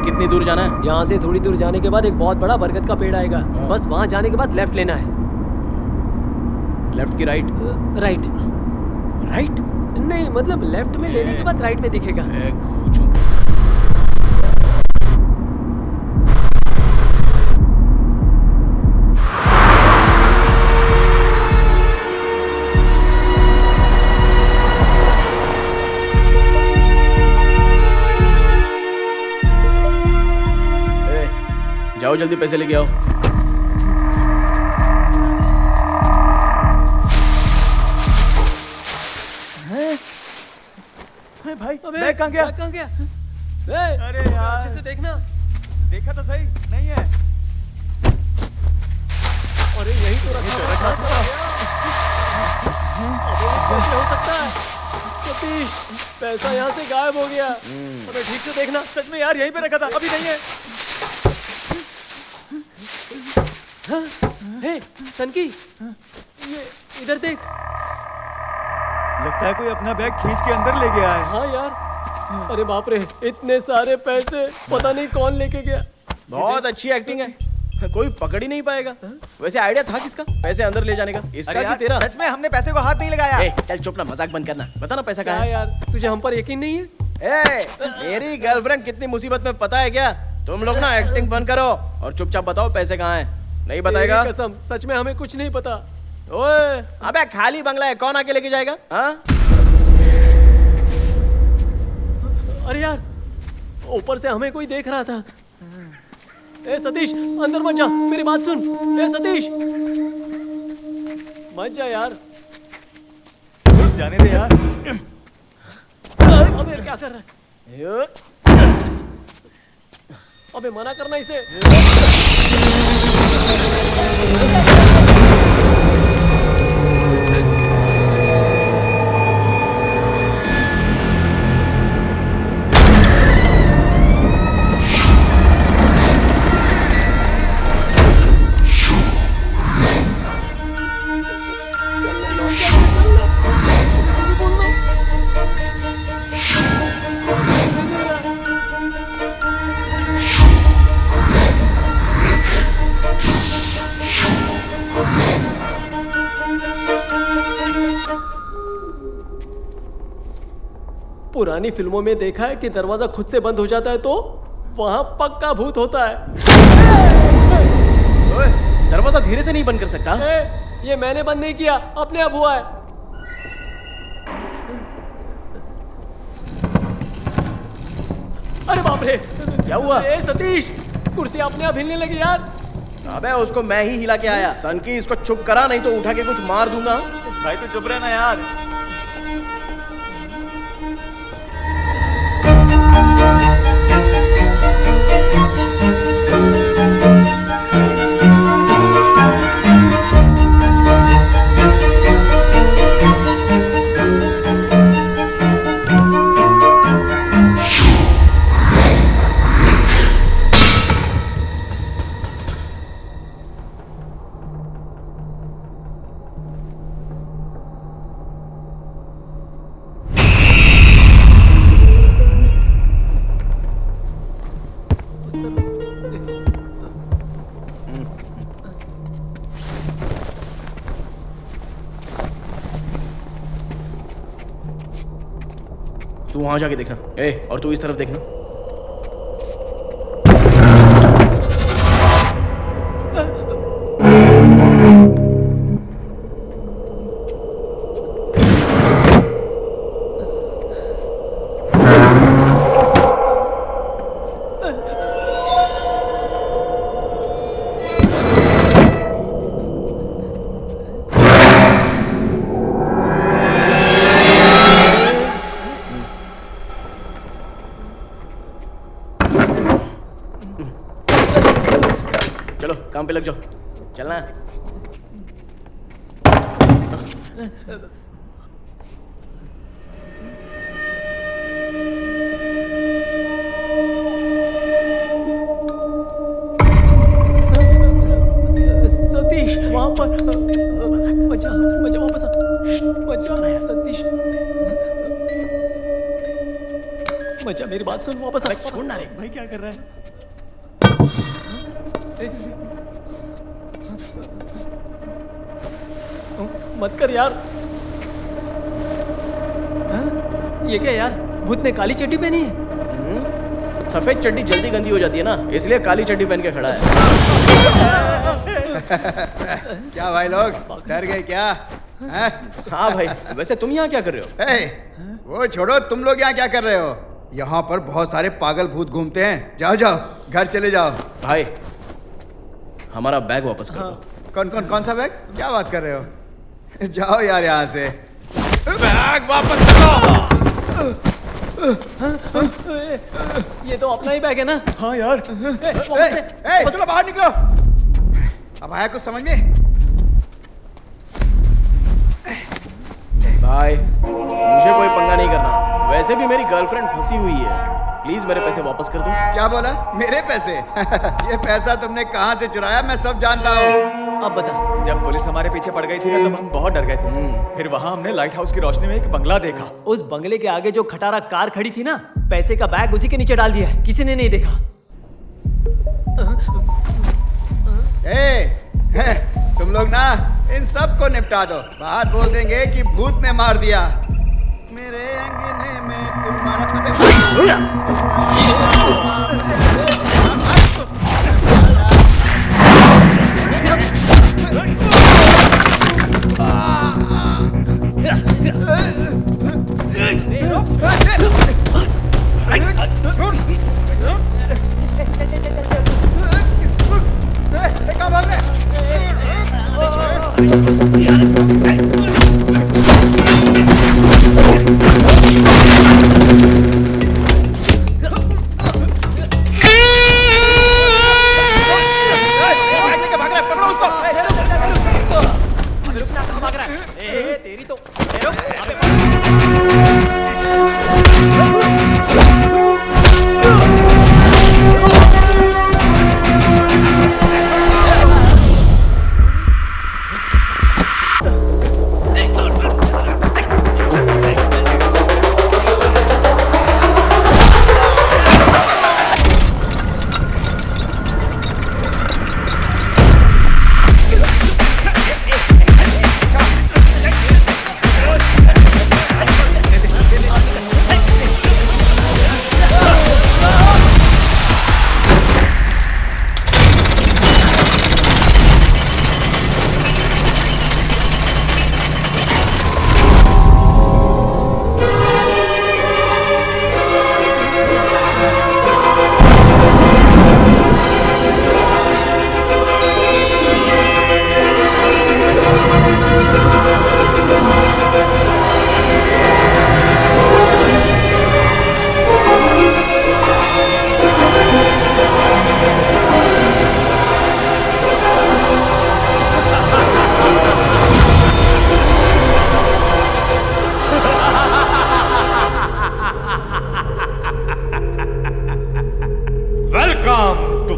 कितनी दूर जाना है? यहाँ से थोड़ी दूर जाने के बाद एक बहुत बड़ा बरगद का पेड़ आएगा। बस वहाँ जाने के बाद लेफ्ट लेना है। लेफ्ट की राइट? राइट। राइट? नहीं मतलब लेफ्ट में लेने के बाद राइट में दिखेगा। जाओ जल्दी पैसे लेके आओ। भाई बैग कहाँ गया? कहाँ गया? अरे यार अच्छे से देखना। देखा तो सही, नहीं है। अरे यही तो रखा था। कैसे हो सकता है? सतीश, पैसा यहाँ से गायब हो गया। अबे ठीक से देखना। सच में यार, यहीं पे रखा था, अभी नहीं है। हे सनकी, ये इधर देख। लगता है कोई अपना बैग खींच के अंदर ले गया है। हाँ यार, अरे बाप रे, इतने सारे पैसे पता नहीं कौन लेके गया। बहुत अच्छी एक्टिंग है, कोई पकड़ ही नहीं पाएगा। वैसे आइडिया था किसका पैसे अंदर ले जाने का? इसका कि तेरा? सच में हमने पैसे को हाथ नहीं लगाया। चल चुप ना, मजाक बंद करना। बता ना पैसा कहाँ है? है यार तुझे हम पर यकीन नहीं है? मेरी गर्लफ्रेंड कितनी मुसीबत में पता है क्या? तुम लोग ना एक्टिंग बंद करो और चुपचाप बताओ पैसे कहाँ हैं। नहीं बताएगा? कसम, सच में हमें कुछ नहीं पता। ओए, अबे खाली बंगला है, कौन आके लेके जाएगा? हाँ? अरे यार, ऊपर से हमें कोई देख रहा था। ए सतीश, अंदर मत जा, मेरी बात सुन। ए सतीश, मत जा यार। जाने दे यार। अबे क्या कर रहा है? अबे मना करना इसे। पुरानी फिल्मों में देखा है कि दरवाजा खुद से बंद हो जाता है तो वहां पक्का भूत होता है। ओए, दरवाजा धीरे से नहीं बंद कर सकता। ये मैंने बंद नहीं किया, अपने आप हुआ है। अरे बाप रे, क्या हुआ? ए सतीश, कुर्सी अपने आप हिलने लगी यार। अबे उसको मैं ही हिला के आया। सन की इसको चुप करा, नहीं तो उठा के कुछ मार दूंगा। भाई तू चुप रहना यार। तू वहां जाके देखना। और तू इस तरफ देखना। चलो काम पे लग जाओ। चलना। सतीश वहां पर बचा वापस आ। बचा सतीश, बचा, मेरी बात सुन, वापस आ। छोड़ना रे। भाई क्या कर रहा है? मत कर यार। ये क्या यार, भूत ने काली चड्डी पहनी है? सफेद चड्डी जल्दी गंदी हो जाती है ना, इसलिए काली चड्डी पहन के खड़ा है। क्या भाई लोग, डर गए क्या? हाँ भाई, वैसे तुम यहाँ क्या कर रहे हो? वो छोड़ो, तुम लोग यहाँ क्या कर रहे हो? यहाँ पर बहुत सारे पागल भूत घूमते हैं। जाओ जाओ, घर चले जाओ। भाई हमारा बैग वापस कर दो। कौन सा बैग? क्या बात कर रहे हो? जाओ यार यहाँ से। बैग वापस करो। ये तो अपना ही बैग है ना? हाँ यार। चलो बाहर निकलो। अब आया कुछ समझ में? भाई मुझे कोई पंगा नहीं करना, वैसे भी मेरी गर्लफ्रेंड फंसी हुई है। प्लीज मेरे पैसे वापस कर दो। क्या बोला? मेरे पैसे? ये पैसा तुमने कहाँ से चुराया मैं सब जानता हूँ। अब बता। जब पुलिस हमारे पीछे पड़ गई थी ना, तब हम बहुत डर गए थे। फिर वहाँ हमने लाइट हाउस की रोशनी में एक बंगला देखा। उस बंगले के आगे जो खटारा कार खड़ी थी ना, पैसे का बैग उसी के नीचे डाल दिया है, किसी ने नहीं देखा। तुम लोग ना इन सब को निपटा दो, बाहर बोल देंगे कि भूत ने मार दिया। मेरे अंगने में तुम्हारा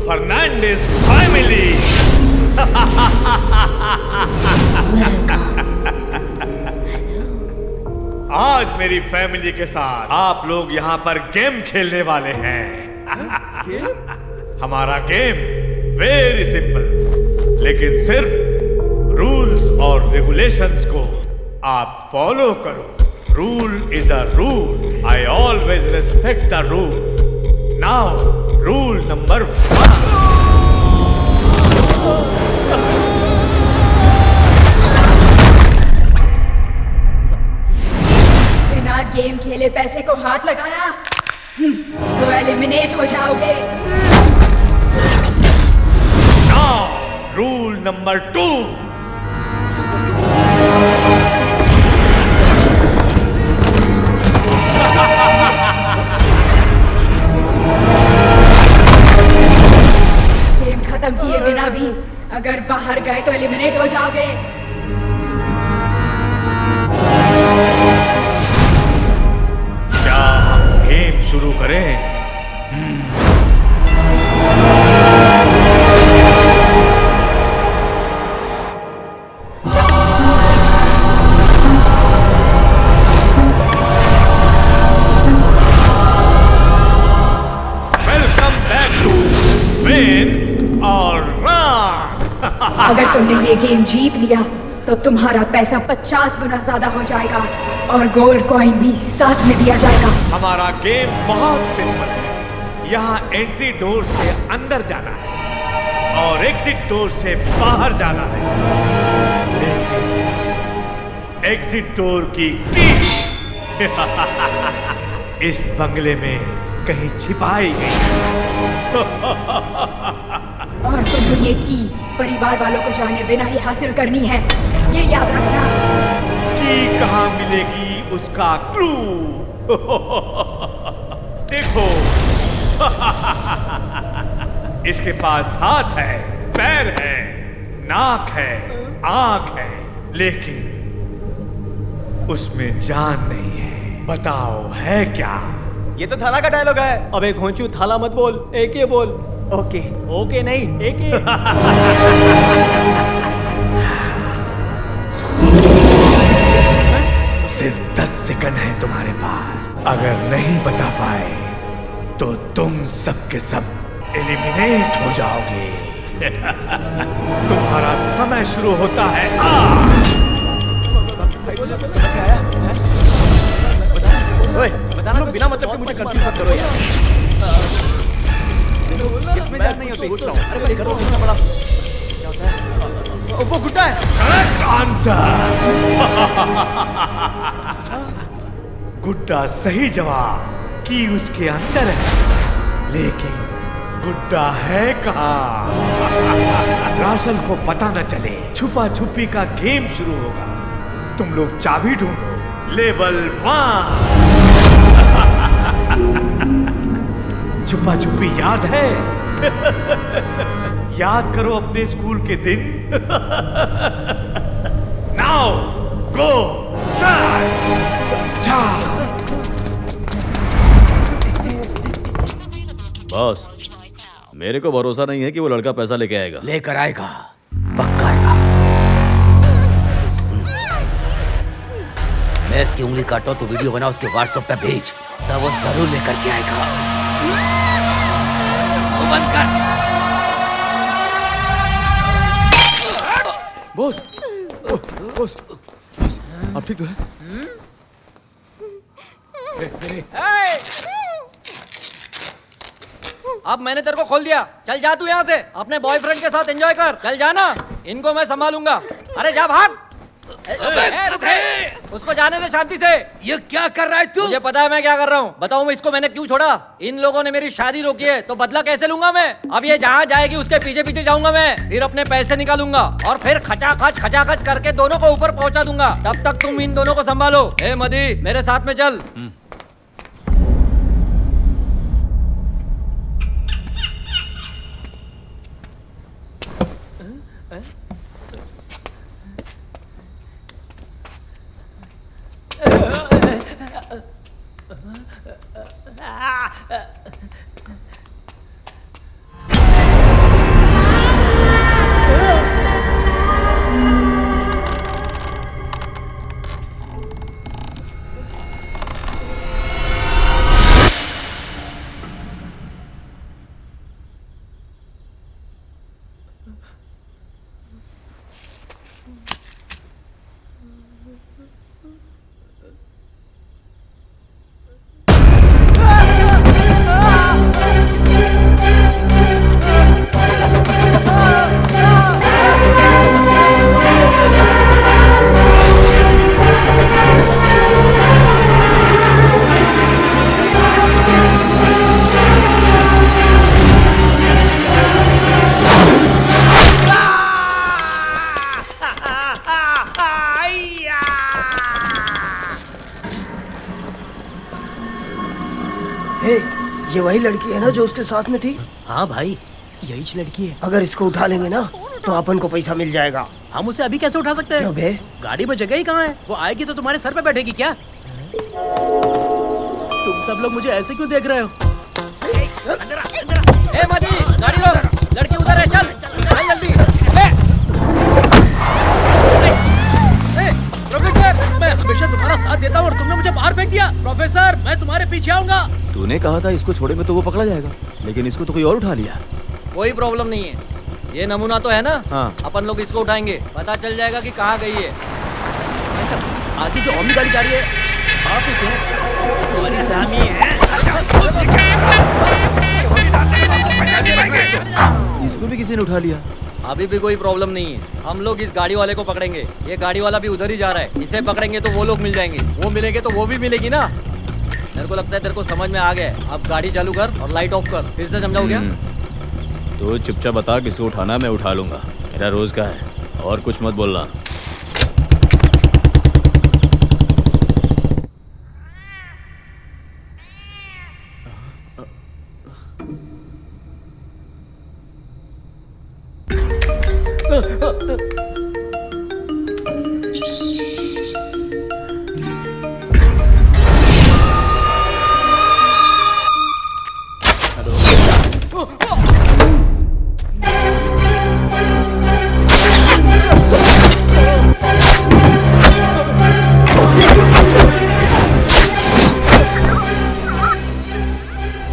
Fernandez family. आज मेरी फैमिली के साथ आप लोग यहाँ पर गेम खेलने वाले हैं। हमारा गेम वेरी सिंपल, लेकिन सिर्फ रूल्स और रेगुलेशंस को आप फॉलो करो। Rule is a rule, I always respect the rule. Now rule number 1। बिना गेम खेले पैसे को हाथ लगाया तो एलिमिनेट हो जाओगे। Now rule number 2। गेम खत्म किए बिना भी अगर बाहर गए तो एलिमिनेट हो जाओगे। क्या हम गेम शुरू करें? वेलकम बैक टू विन और रन। अगर तुमने ये गेम जीत लिया तो तुम्हारा पैसा 50 गुना ज्यादा हो जाएगा और गोल्ड कॉइन भी साथ में दिया जाएगा। हमारा गेम बहुत सिंपल है। यहाँ एंट्री डोर से अंदर जाना है और एग्जिट डोर से बाहर जाना है, लेकिन एग्जिट डोर की की इस बंगले में कहीं छिपाई गई। और तुम्हें ये की परिवार वालों को जाने बिना ही हासिल करनी है, ये याद रखना। की कहाँ मिलेगी उसका क्लू? देखो, इसके पास हाथ है, पैर है, नाक है, आंख है, लेकिन उसमें जान नहीं है। बताओ है क्या? ये तो थाला का डायलॉग है। अबे घोंचू, थाला मत बोल, एके बोल। ओके ओके नहीं, एके। सिर्फ 10 सेकंड है तुम्हारे पास। अगर नहीं बता पाए तो तुम सब के सब एलिमिनेट हो जाओगे। तुम्हारा समय शुरू होता है। बताना बिना मतलब के मुझे कंफ्यूज मत करो यार। किसमें जान नहीं होती? अरे भाई करो कितना बड़ा क्या होता है? वो गुड्डा है। Correct answer. गुड्डा सही जवाब कि उसके अंदर है, लेकिन गुड्डा है कहाँ? राशल को पता न चले, छुपा छुपी का गेम शुरू होगा। तुम लोग चाबी ढूंढो, लेवल 1। छुपा छुपी याद है? याद करो अपने स्कूल के दिन। नाउ गो जा। बॉस, मेरे को भरोसा नहीं है कि वो लड़का पैसा लेके आएगा। लेकर आएगा, पक्का आएगा। मैं इसकी उंगली काटता हूं तो वीडियो बना उसके व्हाट्सएप पे भेज, तब वो जरूर लेकर के आएगा। वो बंद कर। बॉस, बॉस, आप ठीक तो है? अब मैंने तेरे को खोल दिया, चल जा तू यहाँ से, अपने बॉयफ्रेंड के साथ एंजॉय कर। चल जाना, इनको मैं संभालूंगा। अरे जा भाग। उसको जाने दे शांति से। ये क्या कर रहा है तू? मुझे पता है मैं क्या कर रहा हूँ। बताऊँ इसको मैंने क्यों छोड़ा? इन लोगों ने मेरी शादी रोकी है, तो बदला कैसे लूंगा मैं? अब ये जहाँ जाएगी उसके पीछे पीछे जाऊंगा मैं, फिर अपने पैसे निकालूंगा और फिर खचाखच करके दोनों को ऊपर पहुँचा दूंगा। तब तक तुम इन दोनों को संभालो। ए मदी, मेरे साथ में चल। ये वही लड़की है ना जो उसके साथ में थी? हाँ भाई, यही लड़की है। अगर इसको उठा लेंगे ना तो अपन को पैसा मिल जाएगा। हम उसे अभी कैसे उठा सकते हैं? क्यों बे? गाड़ी में जगह ही कहाँ है? वो आएगी तो तुम्हारे सर पे बैठेगी क्या? तुम सब लोग मुझे ऐसे क्यों देख रहे हो? ए मदी, गाड़ी रोक, लड़की उधर है, चल चल जल्दी। प्रोफेसर, मैं हमेशा तुम्हारा साथ देता हूँ और तुमने मुझे बाहर फेंक दिया। प्रोफेसर, मैं तुम्हारे पीछे आऊंगा। तूने कहा था इसको छोड़ेंगे तो वो पकड़ा जाएगा, लेकिन इसको तो कोई और उठा लिया। कोई प्रॉब्लम नहीं है, ये नमूना तो है ना। हाँ। अपन लोग इसको उठाएंगे, पता चल जाएगा कि कहाँ गई है। आगे जो ओमनी गाड़ी जा रही है, आप ही थे? सॉरी सामी है। इसको भी किसी ने उठा लिया। अभी भी कोई प्रॉब्लम नहीं है, हम लोग इस गाड़ी वाले को पकड़ेंगे। ये गाड़ी वाला भी उधर ही जा रहा है, इसे पकड़ेंगे तो वो लोग मिल जाएंगे। वो मिलेंगे तो वो भी मिलेगी ना। मेरे को लगता है तेरे को समझ में आ गया। अब गाड़ी चालू कर और लाइट ऑफ कर। फिर से समझाओ क्या? तो चुपचाप बता किसको उठाना, मैं उठा लूंगा। मेरा रोज का है, और कुछ मत बोलना।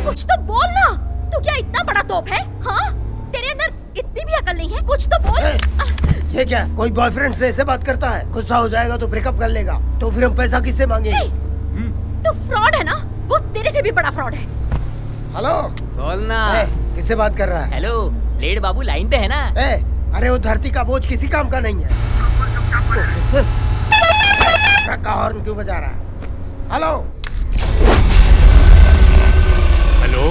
कुछ तो बोल ना, तू क्या इतना बड़ा तोप है? हाँ, तेरे अंदर इतनी भी अकल नहीं है? कुछ तो बोल। ये क्या, कोई बॉयफ्रेंड से ऐसे बात करता है? गुस्सा हो जाएगा तो ब्रेकअप कर लेगा, तो फिर हम पैसा किससे मांगेंगे? तू फ्रॉड है ना? वो तेरे से भी बड़ा फ्रॉड है। हेलो, बोलना। किससे बात कर रहा है? हेलो, ब्लेड बाबू लाइन पे है ना? अरे वो धरती का बोझ किसी काम का नहीं है। ट्रक का हॉर्न क्यों बजा रहा है? हेलो हेलो,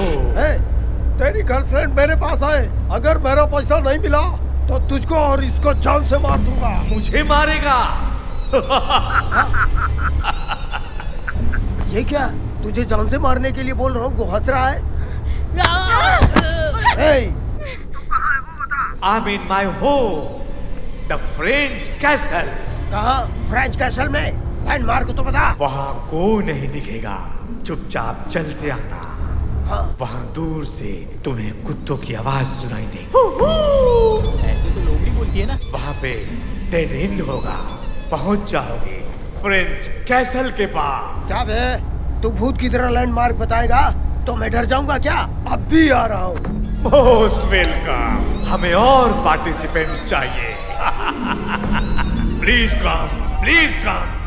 तेरी गर्लफ्रेंड मेरे पास आए, अगर मेरा पैसा नहीं मिला तो तुझको और इसको जान से मार दूंगा। मुझे मारेगा? ये क्या? तुझे जान से मारने के लिए बोल रहा हूँ, वो हंस रहा है। hey! I'm in my home, the French castle. कहाँ? फ्रेंच कैसल में? लैंडमार्क तो बता। वहाँ कोई नहीं दिखेगा, चुपचाप चलते आना। हाँ। वहाँ दूर से तुम्हें कुत्तों की आवाज सुनाई देगी। ऐसे तो लोमड़ी बोलती है ना। वहाँ पे डेड एंड होगा, पहुँच जाओगे फ्रेंच कैसल के पास। क्या बे? तू भूत की तरह लैंडमार्क बताएगा तो मैं डर जाऊंगा क्या? अब भी आ रहा हूँ। Most welcome. हमें और पार्टिसिपेंट्स चाहिए। Please come, please come.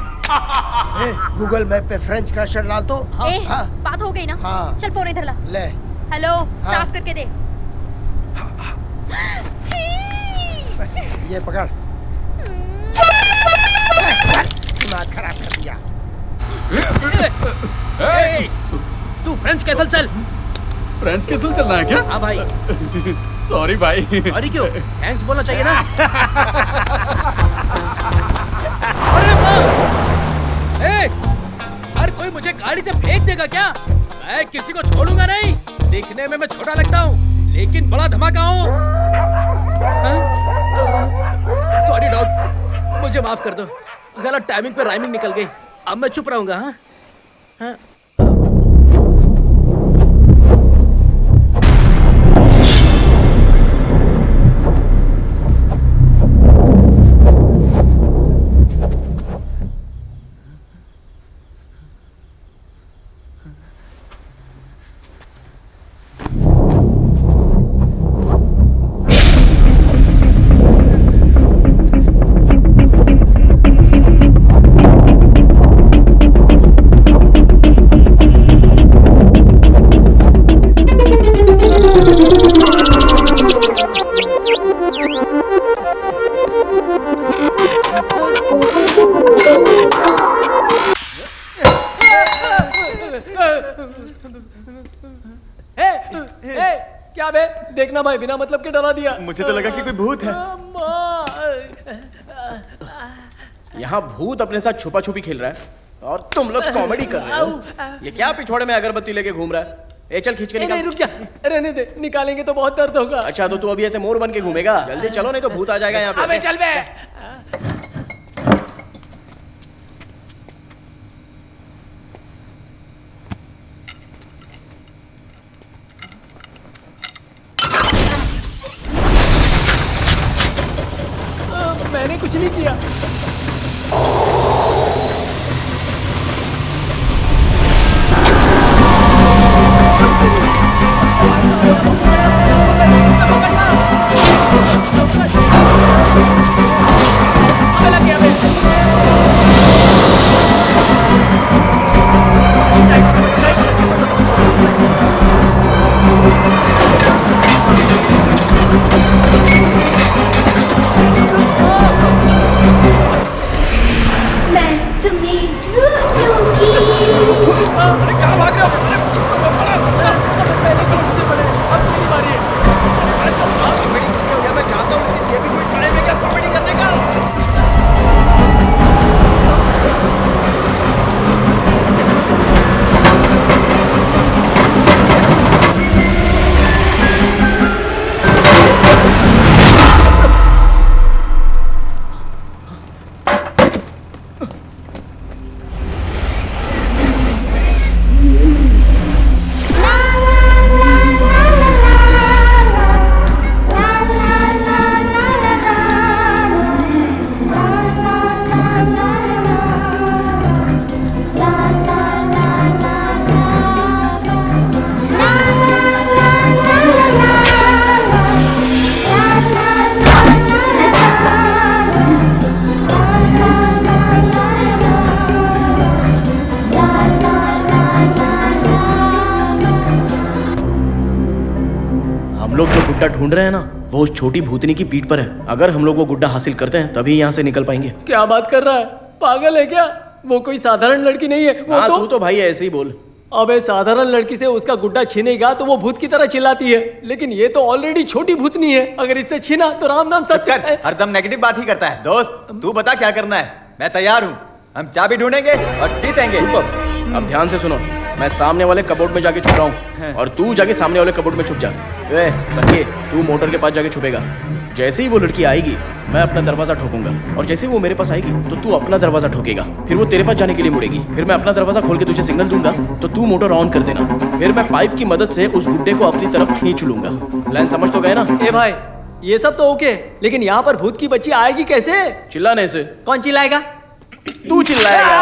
Google map पे फ्रेंच कैसल डाल तो। हाँ। बात हो गई ना? हाँ। चल फोन इधर ला। ले। हेलो, साफ करके दे। ये पकड़। दिमाग खराब कर दिया। तू फ्रेंच कैसल चल। फ्रेंच कैसल चलना है क्या? हाँ भाई। सॉरी भाई। सॉरी क्यों? थैंक्स बोलना चाहिए ना। अरे कोई मुझे गाड़ी से फेंक देगा क्या? मैं किसी को छोड़ूंगा नहीं। दिखने में मैं छोटा लगता हूँ लेकिन बड़ा धमाका हूँ। सॉरी डॉग्स, मुझे माफ कर दो। गलत टाइमिंग पे राइमिंग निकल गई। अब मैं चुप रहूंगा। हाँ? क्या बे? देखना भाई, बिना मतलब के डरा दिया। मुझे तो लगा कि कोई भूत है। यहाँ भूत अपने साथ छुपा छुपी खेल रहा है और तुम लोग कॉमेडी कर रहे हो। ये क्या पिछवाड़े में अगरबत्ती लेके घूम रहा है? ए चल खींच के निकाल। नहीं रुक जा, रहने दे, निकालेंगे तो बहुत दर्द होगा। अच्छा तो तू अभी ऐसे मोर बन के घूमेगा? जल्दी चलो नहीं तो भूत आ जाएगा यहाँ पे। अबे चल बे। मैंने कुछ नहीं किया। गुड्डा ढूंढ रहे हैं ना, वो उस छोटी भूतनी की पीठ पर है। अगर हम लोग वो गुड्डा हासिल करते हैं तभी यहाँ से निकल पाएंगे। क्या बात कर रहा है? पागल है क्या? वो कोई साधारण लड़की नहीं है। वो तू तो भाई ऐसे ही बोल। अबे साधारण लड़की से उसका गुड्डा छीनेगा तो वो भूत की तरह चिल्लाती है, लेकिन ये तो ऑलरेडी छोटी भूतनी है, अगर इससे छीना तो राम नाम सत्य है। हरदम नेगेटिव बात ही करता है। दोस्त तू बता क्या करना है, मैं तैयार हूँ। हम चाबी ढूंढेंगे और जीतेंगे। अब ध्यान से सुनो, मैं सामने वाले कबोर्ड में जाके छुप रहा हूँ और तू जाके सामने वाले कबोर्ड में छुप जा। ए सखी, तू मोटर के पास जाके छुपेगा। जैसे ही वो लड़की आएगी मैं अपना दरवाजा ठोकूंगा और जैसे ही वो मेरे पास आएगी तो तू अपना दरवाजा ठोकेगा। फिर वो तेरे पास जाने के लिए मुड़ेगी, फिर मैं अपना दरवाजा खोल के तुझे सिग्नल दूंगा तो तू मोटर ऑन कर देना। फिर मैं पाइप की मदद से उस गुड्डे को अपनी तरफ खींच लूंगा। प्लान समझ तो गए ना? ए भाई ये सब तो ओके, लेकिन यहाँ पर भूत की बच्ची आएगी कैसे? चिल्लाने से। कौन चिल्लाएगा? तू चिल्लाएगा।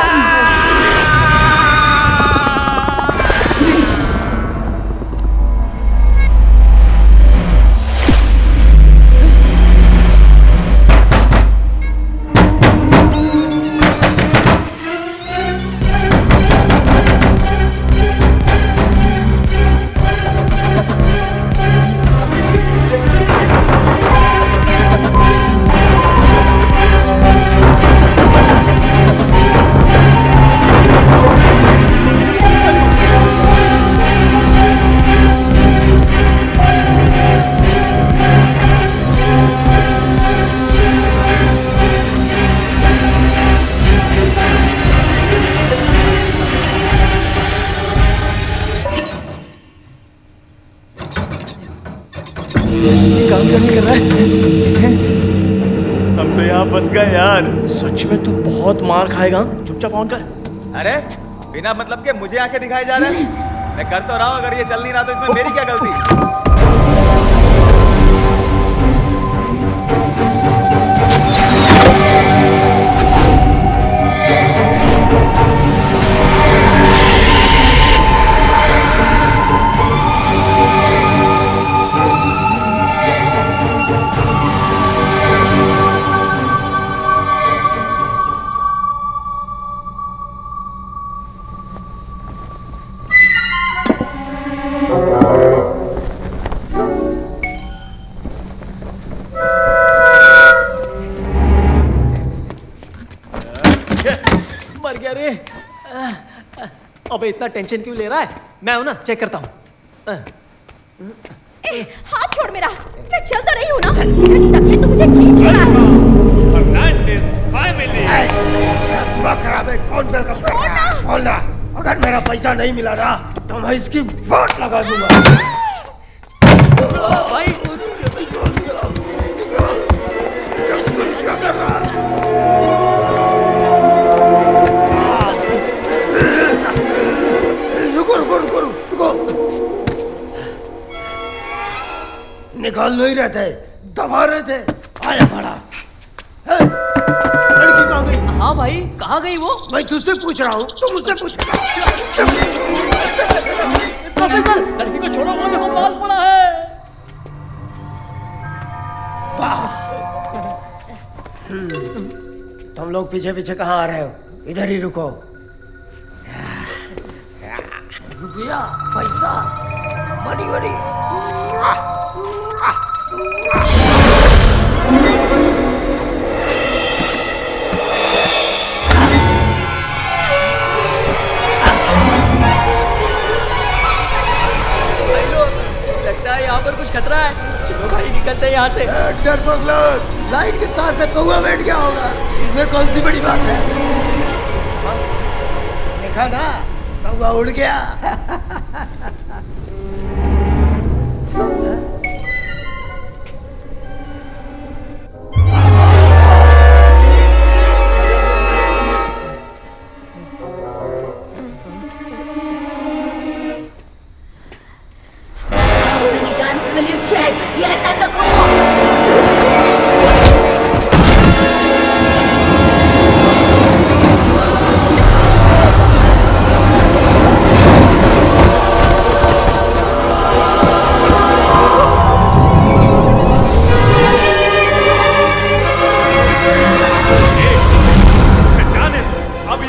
काम क्या नहीं कर रहा है? हम तो यहाँ फंस गए यार। सच में तू बहुत मार खाएगा, चुपचाप ऑन कर। अरे बिना मतलब के मुझे आंखें दिखाई जा रहे हैं। मैं कर तो रहा हूँ, अगर ये चल नहीं रहा तो इसमें मेरी क्या गलती? मर गया रे। अबे इतना टेंशन क्यों ले रहा है? मैं हूं ना, चेक करता हूँ। हाथ छोड़ मेरा, मैं चल तो रही हूँ ना। टकले तो मुझे खींच रहा है। फर्नांडिस फैमिली। दिमाग खराब है, कौन बेल का बोलना। अगर मेरा पैसा नहीं मिला ना तो मैं इसकी वोट लगा दूंगा। भाई क्या कर रहा है? रुको। निकाल नहीं रहे थे, दबा रहे थे। आया बड़ा। लड़की कहाँ गई? हाँ भाई, कहाँ गई वो? मैं तुझसे पूछ रहा हूँ, तुम मुझसे पूछ। प्रोफेसर, लड़की को छोड़ो, वो देखो माल पड़ा है। वाह। तुम लोग पीछे पीछे कहाँ आ रहे हो? इधर ही रुको। रुपया, पैसा, मनी। लगता है यहाँ पर कुछ खतरा है। चलो भाई निकलते हैं यहाँ से। डरपोक लोग, लाइट के तार पे कौवा बैठ गया होगा, इसमें कौन सी बड़ी बात है? देखा ना, कौवा उड़ गया। Will you check? Yes, and the core.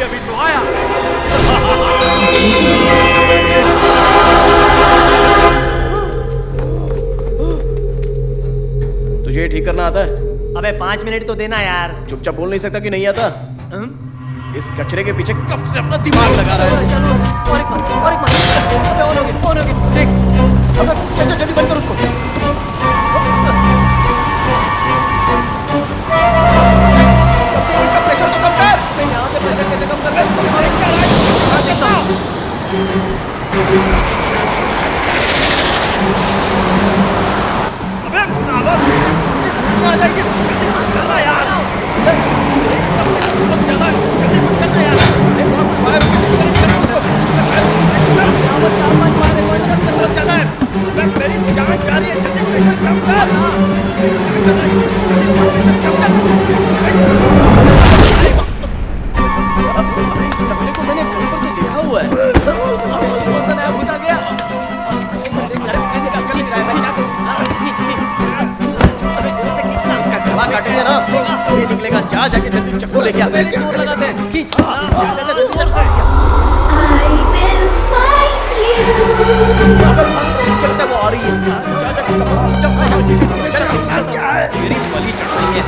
अभी तो आया। तुझे ठीक करना आता है? अबे 5 मिनट तो देना यार। चुपचाप बोल नहीं सकता कि नहीं आता? इस कचरे के पीछे कब से अपना दिमाग लगा रहा है? और एक बात काटेंगे ना ये निकलेगा। जा जाके जल्दी चक्कू लेके आ। जोर लगाते हैं। खींच। जोर से। चलते वो आ रही है। जा जाके क्या है? मेरी बलि चढ़ रही है।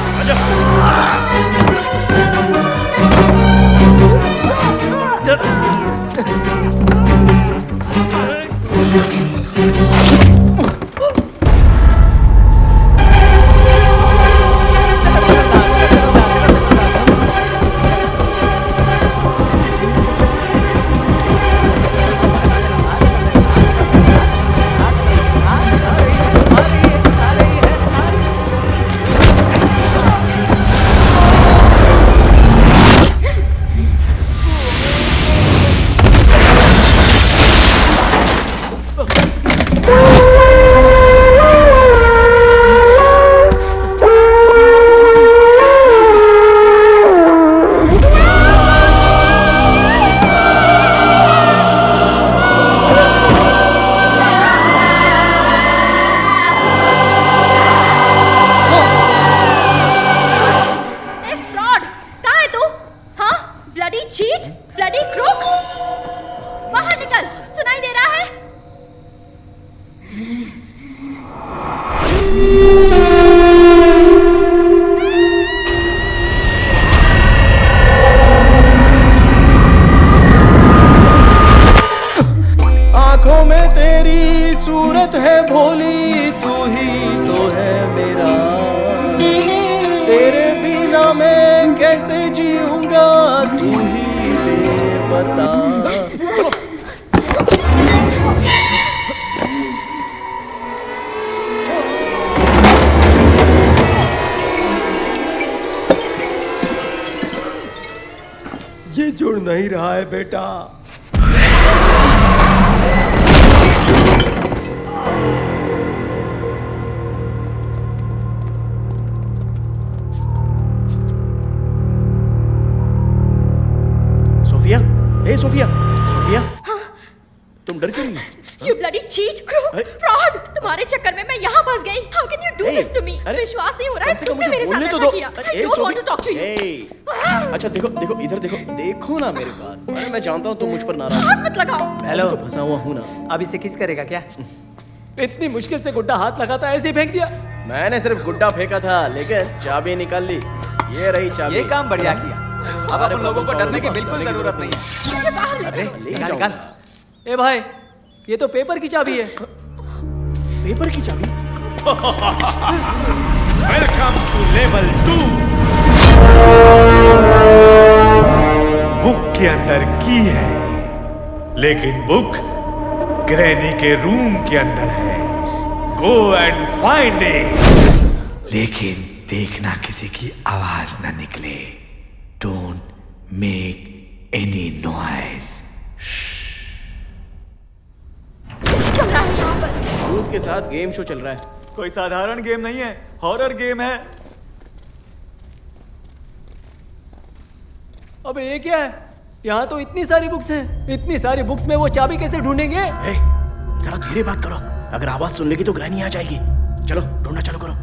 ये जुड़ नहीं रहा है बेटा। सोफिया, हे सोफिया, सोफिया, तुम डर क्यों रही हो? You bloody cheat, crook, fraud! तुम्हारे चक्कर में मैं यहाँ फंस गई। How can you do this to me? विश्वास नहीं हो रहा है तुमने मेरे साथ ऐसा किया। I don't want to talk to you. अच्छा देखो देखो इधर देखो देखो ना मेरी बात। अरे मैं जानता हूँ तुम मुझ पर नाराज। हाथ मत लगाओ। हेलो, तो फंसा हुआ हूँ ना। अब इसे किस करेगा क्या? इतनी मुश्किल से गुड्डा हाथ लगाता ऐसे ही फेंक दिया। मैंने सिर्फ गुड्डा फेंका था, लेकिन चाबी निकाल ली। ये रही चाबी। ये काम बढ़िया किया। अब अपन लोगों को डरने की बिल्कुल जरूरत नहीं है। मुझे बाहर ले जाओ। निकाल। ए भाई, ये तो पेपर की चाबी है। पेपर की चाबी? Welcome two level 2। बुक के अंदर की है, लेकिन बुक ग्रैनी के रूम के अंदर है। Go and find it. लेकिन देखना किसी की आवाज ना निकले। Don't make any noise. चल रहा है यहाँ पर। भूत के साथ गेम शो चल रहा है। कोई साधारण गेम नहीं है, हॉरर गेम है। अबे ये क्या है? यहाँ तो इतनी सारी बुक्स हैं। इतनी सारी बुक्स में वो चाबी कैसे ढूंढेंगे? जरा धीरे बात करो, अगर आवाज सुन लेगी तो ग्रैनी आ जाएगी। चलो ढूंढना चालू करो।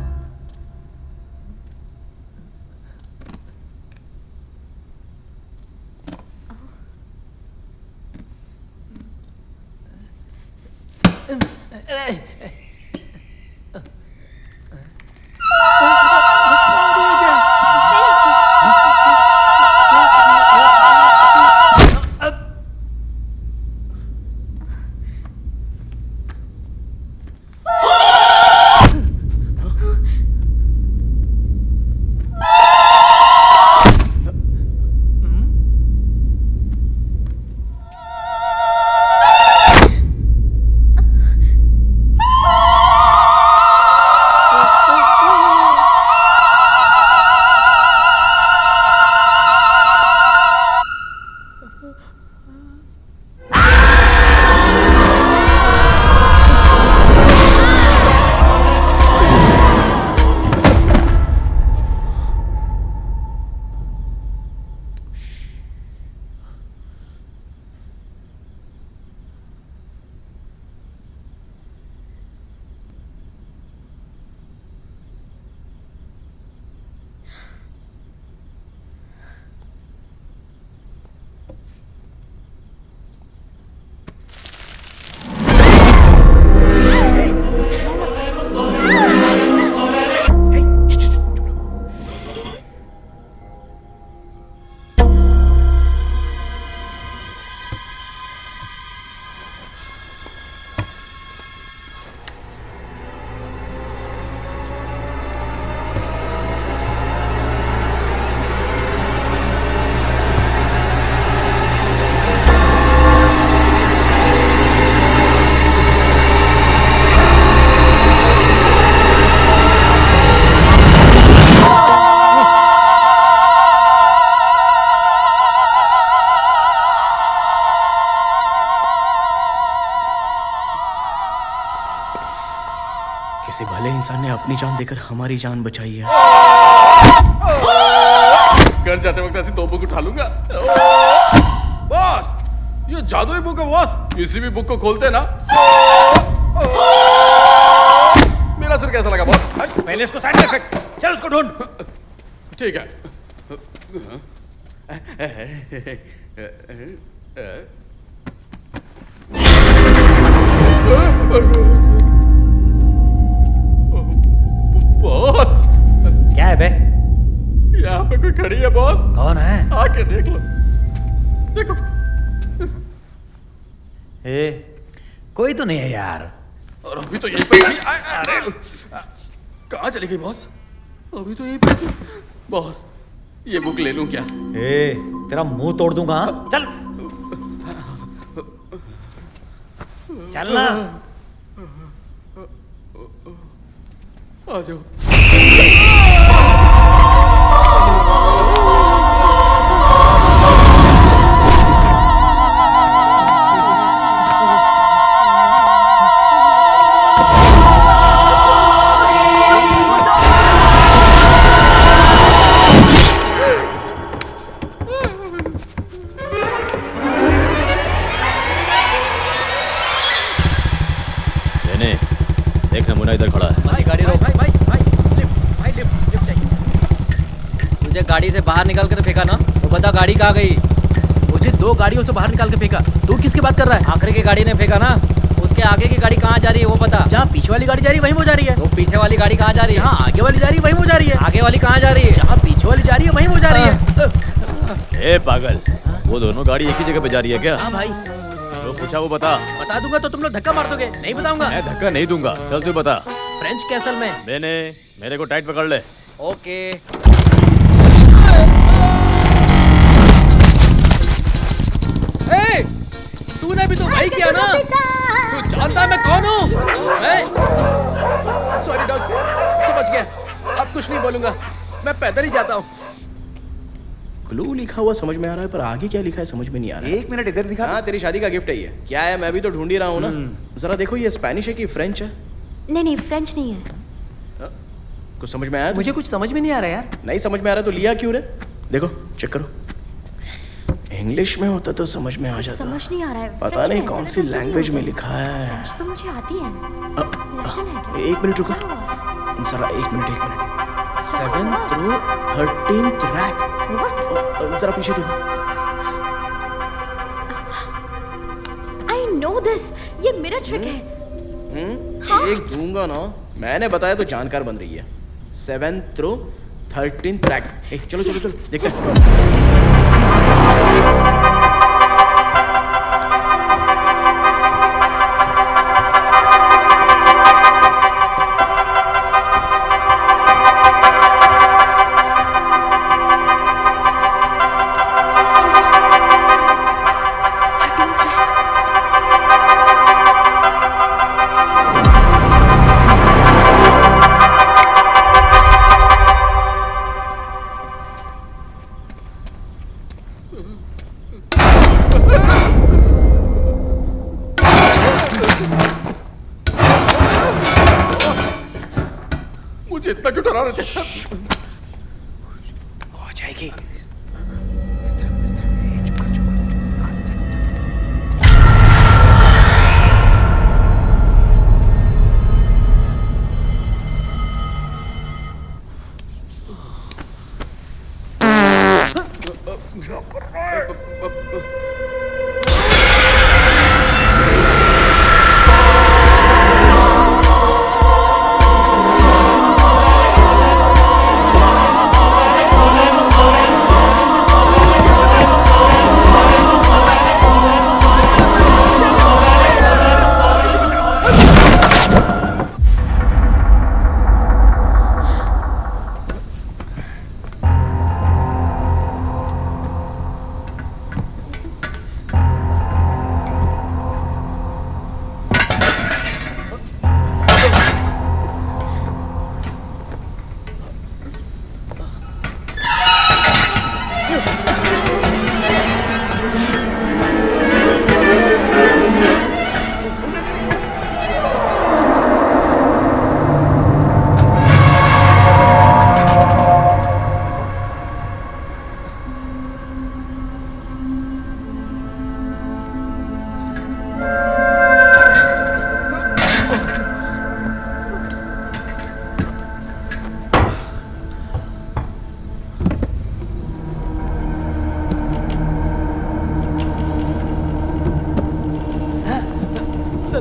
किसी भले इंसान ने अपनी जान देकर हमारी जान बचाई है। घर जाते वक्त ऐसी 2 बुक उठा लूंगा। बॉस, ये जादुई बुक है बॉस। किसी भी बुक को खोलते ना। मेरा सिर कैसा लगा बॉस? पहले इसको साइड में फेंक। चल उसको ढूंढ। ठीक है। बॉस, क्या है बे? यहाँ पे कोई खड़ी है बॉस। कौन है? आके देख लो। देखो। कोई तो नहीं है यार। और अभी तो यहीं पर थी। अरे कहाँ चली गई बॉस? अभी तो यहीं पर थी। बॉस, ये बुक ले लूं क्या? तेरा मुंह तोड़ दूंगा। हाँ? चल चल ना। आ जाओ। देख नमूना इधर खड़ा है। भाई गाड़ी रोक। भाई लिफ्ट चाहिए। तुझे गाड़ी से बाहर निकाल कर फेंका ना, तो बता गाड़ी कहाँ गई? मुझे 2 गाड़ियों से बाहर निकाल के फेंका। तू किसकी बात कर रहा है? आखिरी की गाड़ी ने फेंका ना, उसके आगे की गाड़ी कहाँ जा रही है वो बता। जहाँ पीछे वाली गाड़ी जा रही है वहीं वो जा रही है। तो पीछे वाली गाड़ी कहाँ जा रही है? जहाँ आगे वाली जा रही है वहीं वो जा रही है। आगे वाली कहाँ जा रही है? जहाँ पीछे वाली जा रही है वहीं वो जा रही है। ए पागल, वो दोनों गाड़ी एक ही जगह पे जा रही है क्या? हाँ भाई। जो पूछा वो बता। बता दूंगा तो तुम लोग धक्का मार दोगे। नहीं बताऊंगा। मैं धक्का नहीं दूंगा। चल तू बता। फ्रेंच कैसल में। मैंने मेरे को टाइट पकड़ ले। ओके। तूने भी तो वही किया ना। तू जानता मैं कौन हूँ? सॉरी डॉग, समझ गया। अब कुछ नहीं बोलूंगा। मैं पैदल ही जाता हूँ। क्लू लिखा हुआ समझ में आ रहा है, पर आगे क्या लिखा है समझ में नहीं आ रहा है। 1 मिनट इधर दिखा। हाँ, तेरी शादी का गिफ्ट है ये। क्या है मैं भी तो ढूंढ ही रहा हूँ ना। जरा देखो, ये स्पेनिश है कि फ्रेंच है? नहीं फ्रेंच नहीं है। कुछ समझ में आया? मुझे कुछ समझ में नहीं आ रहा यार। नहीं समझ में आ रहा तो लिया क्यों रे? देखो चेक करो, इंग्लिश में होता तो समझ में आ जाता। समझ नहीं आ रहा है। पता नहीं कौन सी लैंग्वेज में लिखा है। फ्रेंच तो मुझे आती है। 1 मिनट रुको जरा, 1 minute. 7th row 13th rack। जरा पीछे देखो। I know this, ये मेरा ट्रिक है। हाँ? एक दूंगा ना, मैंने बताया तो जानकार बन रही है। 7th row 13th rack। चलो देखते हैं। मुझे इतना क्यों डरा रहे थे? हो जाएगी।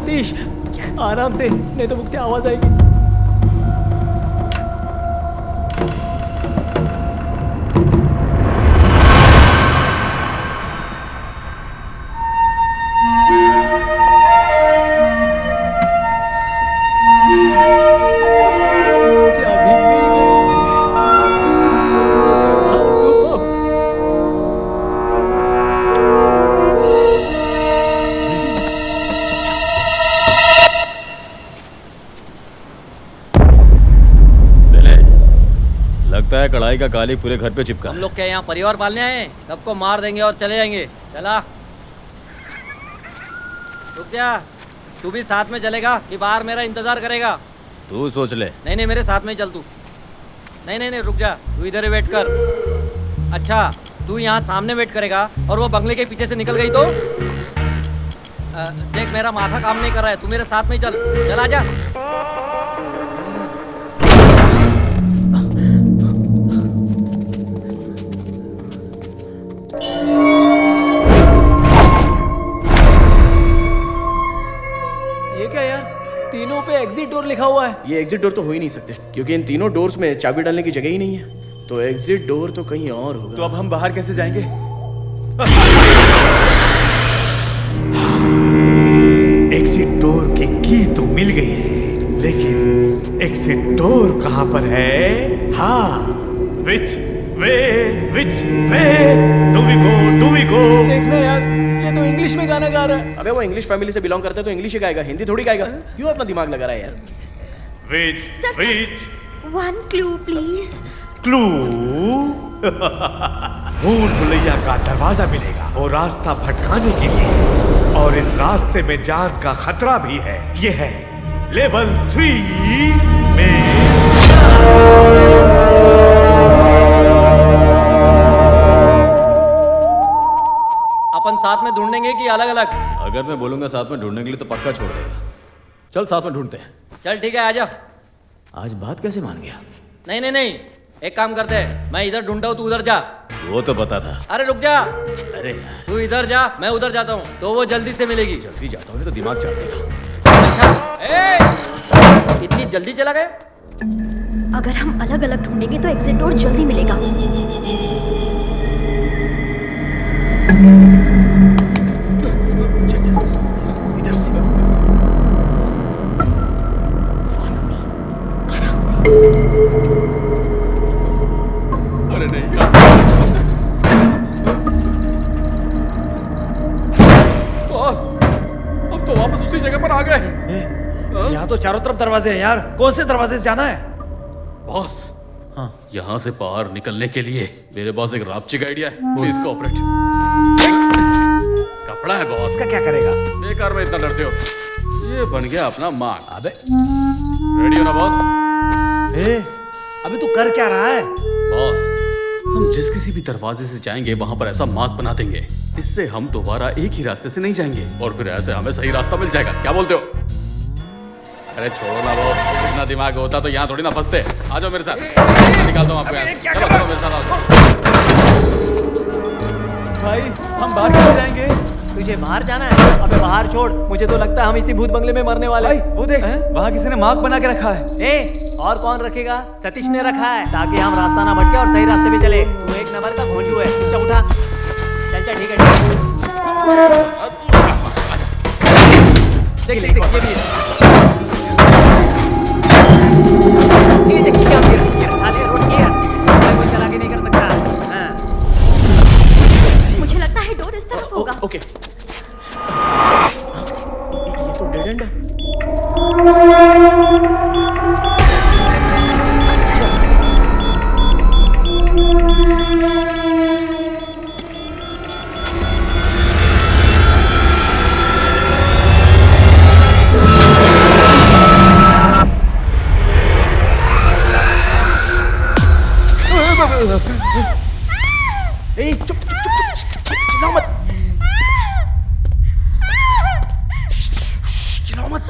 सतीश आराम से, नहीं तो मुझ से आवाज आएगी। कढ़ाई का काली पूरे घर पे चिपका। हम लोग क्या यहाँ परिवार पालने आए हैं? सबको मार देंगे और चले जाएंगे। चला रुक जा, तू भी साथ में चलेगा कि बाहर मेरा इंतजार करेगा? तू सोच ले। नहीं नहीं मेरे साथ में ही चल तू। नहीं नहीं नहीं रुक जा, तू इधर ही वेट कर। अच्छा तू यहाँ सामने वेट करेगा और वो बंगले के पीछे से निकल गई तो देख मेरा माथा काम नहीं कर रहा है, तू मेरे साथ में ही चल। चल आजा। तीनों पे एग्जिट डोर लिखा हुआ है। ये एग्जिट डोर तो हो ही नहीं सकते क्योंकि इन तीनों डोर्स में चाबी डालने की जगह ही नहीं है, तो एग्जिट डोर तो कहीं और होगा। तो अब हम बाहर कैसे जाएंगे? एग्जिट डोर की तो मिल गई है, लेकिन एग्जिट डोर कहां पर है? हाँ, which way do we go? देखना यार, ये तो इंग्लिश में गाना गा रहा है। अबे वो इंग्लिश फैमिली से बिलोंग करता है तो इंग्लिश ही गाएगा, हिंदी थोड़ी गाएगा। क्यों अपना दिमाग लगा रहा है यार? Which? One clue please. Clue? भूल भुलैया का दरवाजा मिलेगा, वो रास्ता भटकाने के लिए, और इस रास्ते में जान का खतरा भी है। ये है लेवल 3 में। अपन साथ में ढूंढेंगे कि अलग अलग? अगर मैं बोलूंगा साथ में ढूंढने के लिए तो पक्का छोड़ देगा। चल साथ में ढूंढते हैं। चल ठीक है आजा। आज बात कैसे मान गया? नहीं नहीं नहीं, एक काम करते हैं, मैं इधर ढूंढता हूँ, तू उधर जा। वो तो पता था। अरे रुक जा। अरे तू इधर जा, मैं उधर जाता हूँ, तो वो जल्दी से मिलेगी। जल्दी जाता हूँ तो दिमाग चल देगा। इतनी जल्दी चला गया? अगर हम अलग अलग ढूंढेंगे तो एग्जिट डोर जल्दी मिलेगा। इधर से फॉलो मी, आराम से। अरे नहीं बॉस, हम तो वापस उसी जगह पर आ गए। यहाँ तो चारों तरफ दरवाजे हैं यार, कौन से दरवाजे से जाना है? बॉस, हाँ, यहाँ से बाहर निकलने के लिए मेरे पास एक रापचिक आइडिया है। Please cooperate. कपड़ा है बॉस। इसका क्या करेगा? बेकार में इतना डरते हो। ये बन गया अपना मार्क। अबे रेडी हो ना बॉस? अबे तू कर क्या रहा है? बॉस, हम जिस किसी भी दरवाजे से जाएंगे वहां पर ऐसा मार्क बना देंगे, इससे हम दोबारा एक ही रास्ते से नहीं जाएंगे और फिर ऐसे हमें सही रास्ता मिल जाएगा। क्या बोलते हो? अरे छोड़ो ना बॉस, इतना दिमाग होता तो यहाँ थोड़ी ना फंसते। आ जाओ मेरे साथ, निकाल दो आपको यहाँ। चलो चलो मेरे साथ आओ। भाई हम बाहर क्यों जाएंगे? तुझे बाहर जाना है? अबे बाहर छोड़, मुझे तो लगता है हम इसी भूत बंगले में मरने वाले। भाई वो देख, वहाँ किसी ने मार्क बना के रखा है। और कौन रखेगा? सतीश ने रखा है, ताकि हम रास्ता ना भटके और सही रास्ते पे चले। तू एक नंबर का घोंचू है। चल उठा, चल चल ठीक है। देख देख देख, ये देख क्या गियर खा ले, रोड गियर कोई चला के नहीं कर सकता। मुझे लगता है डोर इस तरफ होगा। ओके, ये तो डेड एंड है। चुप चुप चुप, चिल्लाओ मत, चिल्लाओ मत।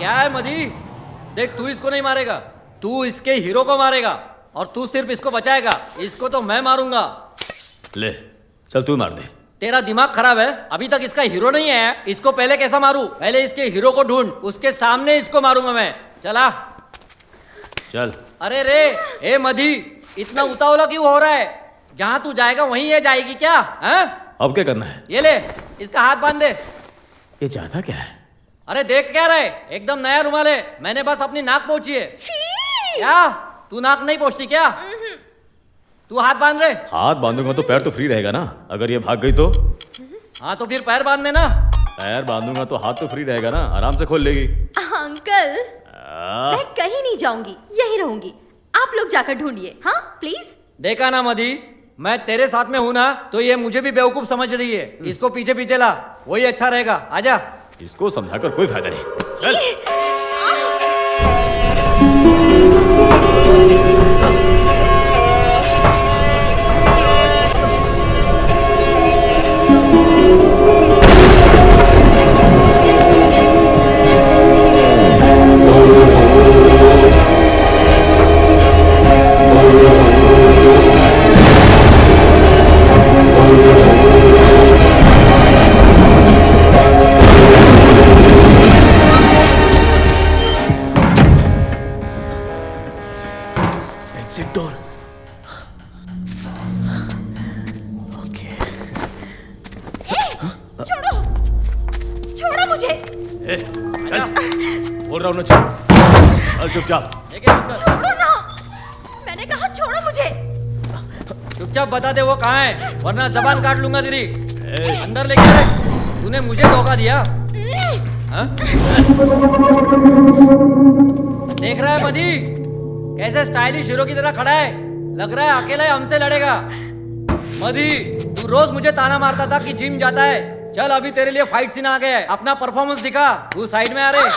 क्या है मधी? देख तू इसको नहीं मारेगा, तू इसके हीरो को मारेगा और तू सिर्फ इसको बचाएगा। इसको तो मैं मारूंगा। ले चल तू मार दे। तेरा दिमाग खराब है? अभी तक इसका हीरो नहीं है, इसको पहले कैसा मारूं? पहले इसके हीरो को ढूंढ, उसके सामने इसको मारूंगा मैं। चला चल। अरे रे ए मधी, इतना उतावला क्यों हो रहा है? जहां तू जाएगा वहीं ये जाएगी क्या? हैं? अब क्या करना है? ये ले, इसका हाथ बांध दे। ये चाहता क्या है? अरे देख क्या रहे, एकदम नया रुमाल है, मैंने बस अपनी नाक पोंछी है। क्या तू नाक नहीं पोंछती क्या? तू हाथ बांध रहे। हाथ बांधूंगा तो पैर तो फ्री रहेगा ना। अगर ये भाग गई तो? हाँ तो फिर पैर बांध देना। पैर बांधूंगा तो हाथ तो फ्री रहेगा ना, आराम से खोल लेगी। अंकल मैं कहीं नहीं जाऊंगी, यही रहूंगी। आप लोग जाकर ढूंढिए। हाँ प्लीज। देखा ना मधी, मैं तेरे साथ में हूं ना, तो ये मुझे भी बेवकूफ समझ रही है। इसको पीछे पीछे ला, वही अच्छा रहेगा। आजा। इसको समझाकर कोई फायदा नहीं। चल। मैंने कहा छोड़ो मुझे। चुपचाप बता दे वो कहाँ है, वरना जबान काट लूंगा तेरी। अंदर लेके आ। तूने मुझे धोखा दिया। हाँ? देख रहा है मधी, कैसे स्टाइलिश हीरो की तरह खड़ा है? लग रहा है अकेला ही हमसे लड़ेगा। मधी तू रोज मुझे ताना मारता था कि जिम जाता है। चल अभी तेरे लिए फाइट सीन आ गया है, अपना परफॉर्मेंस दिखा। तू साइड में आ रहे।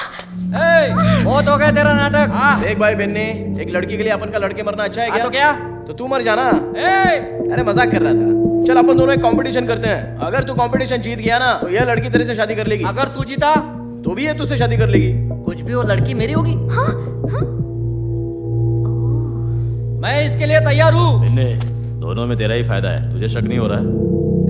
बहुत हो गया तेरा नाटक। देख भाई बेन्ने, एक लड़की के लिए अपन का लड़के मरना अच्छा है क्या? तो क्या? तो तू मर जाना। अरे मजाक कर रहा था। चल अपन दोनों एक कंपटीशन करते हैं। अगर तू कंपटीशन जीत गया ना तो यह लड़की तेरे से शादी कर लेगी। अगर तू जीता तो भी ये तुझसे शादी कर लेगी। कुछ भी वो लड़की मेरी होगी। हाँ? हाँ? मैं इसके लिए तैयार हूँ। दोनों में तेरा ही फायदा है, तुझे शक नहीं हो रहा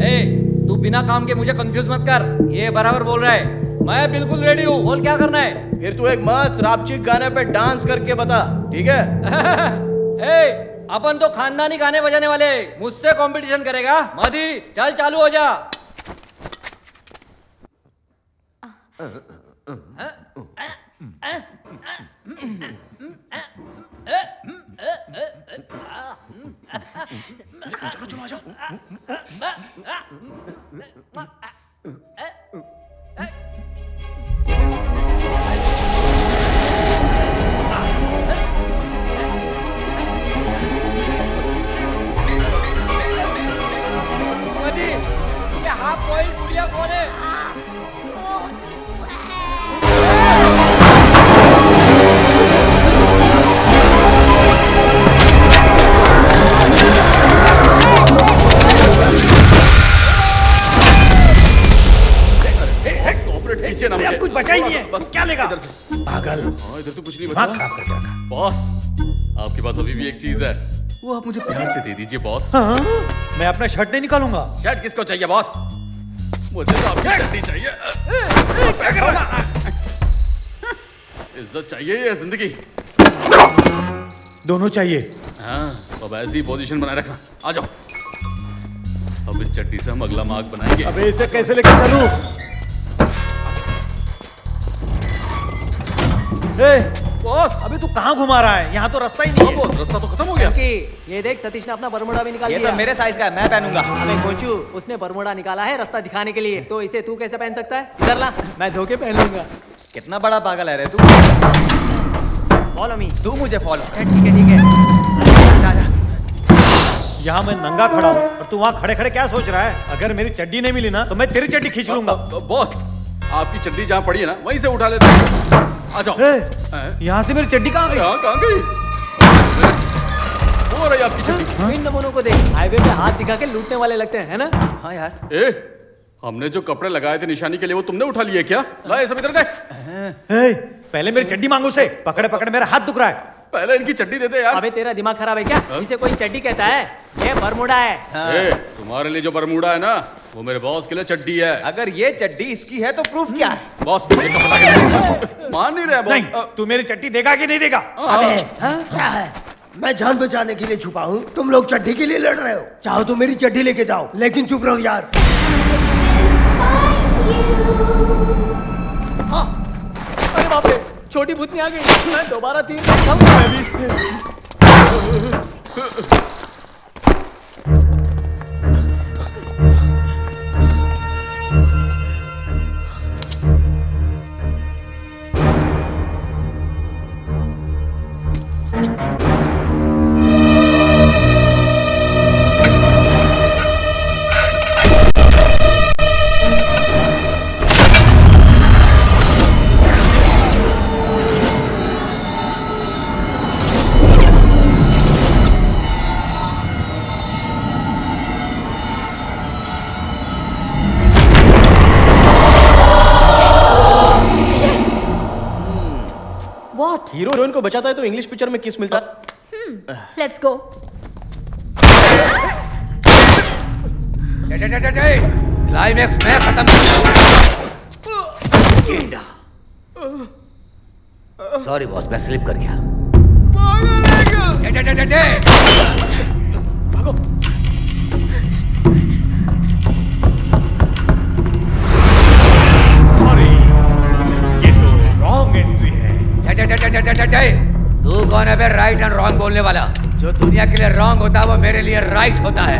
है? तू बिना काम के मुझे कंफ्यूज मत कर, ये बराबर बोल रहा है। मैं बिल्कुल रेडी हूँ, बोल क्या करना है? फिर तू एक मस्त रापचिक गाने पे डांस करके बता, ठीक है? अपन तो खानदानी गाने बजाने वाले, मुझसे कंपटीशन करेगा? मधी चल चालू हो जा। चलो चलो आ जाओ। मधी ये हाफ बॉइल गुड़िया कौन है? अब कुछ बचा ही नहीं है। बस क्या लेगा? इधर से पागल। हाँ इधर तो कुछ नहीं बचा। खराब करके रखा। बॉस आपके पास अभी भी एक चीज है, वो आप मुझे प्यार से दे दीजिए बॉस। हाँ? मैं अपना शर्ट नहीं निकालूंगा। शर्ट किसको चाहिए बॉस? मुझे तो आपकी शर्ट चाहिए। इज्जत चाहिए या जिंदगी? दोनों चाहिए। हाँ अब ऐसी पोजीशन बनाए रखना। आ जाओ। अब इस चड्डी से हम अगला मार्ग बनाएंगे। अबे इसे कैसे लेकर चलूं? बॉस अबे तू कहाँ घुमा रहा है? यहाँ तो रास्ता ही नहीं है। बॉस रास्ता तो खत्म हो गया। ये देख सतीश ने अपना बरमुडा भी निकाल ये लिया। तो मेरे साइज का है, मैं पहनूंगा। अबे कोचू, उसने बरमुडा निकाला है रास्ता दिखाने के लिए, तो इसे तू कैसे पहन सकता है? इधर ला, मैं धोके पहन लूंगा। कितना बड़ा पागल है रे तू। Follow me. तू मुझे फॉलो। ठीक है। जा जा। यहाँ मैं नंगा खड़ा हूँ और तू वहाँ खड़े खड़े क्या सोच रहा है? अगर मेरी चड्डी नहीं मिली ना तो मैं तेरी चड्डी खींच लूंगा। बॉस आपकी चड्डी जहाँ पड़ी है ना वहीं से उठा लेते हैं। आ जाओ। यहाँ से मेरी चड्डी कहाँ गई? कहाँ गई? हो रही आपकी चड्डी। इन नमूनों को देख, हाईवे पे हाथ दिखा के लूटने वाले लगते हैं, है ना? हाँ यार। हमने जो कपड़े लगाए थे निशानी के लिए वो तुमने उठा लिए क्या? ला ये सब इधर दे। पहले मेरी चड्डी मांगो से। पकड़े पकड़े मेरा हाथ दुख रहा है। पहले इनकी चड्डी दे दे यार। अबे तेरा दिमाग खराब है क्या? इसे कोई चड्डी कहता है? ये बरमूडा है। तुम्हारे लिए जो बरमूडा है ना वो मेरे बॉस के लिए चड्डी है। अगर ये चड्डी इसकी है तो प्रूफ क्या है? बॉस मान नहीं रहे बॉस। तू मेरी चड्डी देगा कि नहीं देगा? क्या है? मैं जान बचाने के लिए छुपा हूँ, तुम लोग चड्डी के लिए लड़ रहे हो। चाहो तो मेरी चड्डी लेके जाओ, लेकिन चुप रहो यार। अरे बाप रे, छोटी भूतनी आ गई। मैं दोबारा 3 खाऊंगा मैं भी। हीरो हीरोइन को बचाता है तो इंग्लिश पिक्चर में किस मिलता है? Let's go. क्लाइमैक्स में खत्म। सॉरी बॉस, मैं स्लिप कर गया। भागो। सॉरी, ये तो रॉन्ग एंट्री है। तू कौन है बे राइट एंड रॉन्ग बोलने वाला? जो दुनिया के लिए रॉन्ग होता है वो मेरे लिए राइट होता है।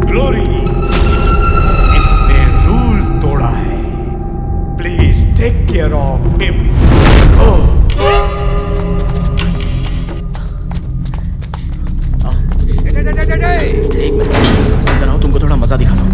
ग्लोरी, इसने रूल तोड़ा है। Please take care of him. एक मिनट, अंदर आओ, तुमको थोड़ा मजा दिखाता हूँ।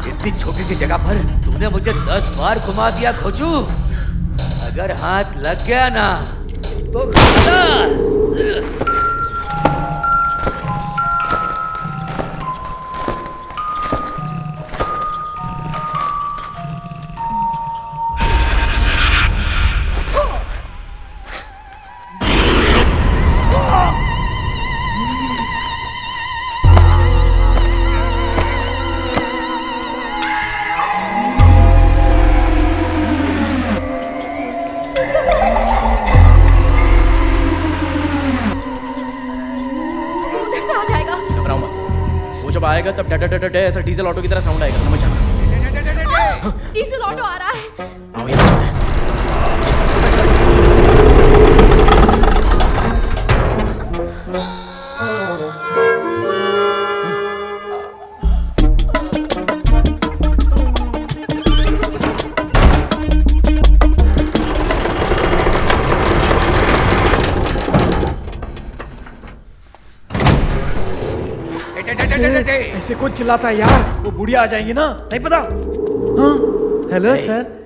इतनी छोटी सी जगह पर तूने मुझे 10 बार घुमा दिया खोजू। अगर हाथ लग गया ना तो खलास। जब आएगा तब डा डा डा डा ऐसा डीजल ऑटो की तरह साउंड आएगा, समझ आना। डीजल ऑटो आ रहा है। आओ यहाँ चलते हैं। ऐसे कौन चिल्लाता है यार? वो बुढ़िया आ जाएंगी ना, नहीं पता। हाँ, हेलो सर।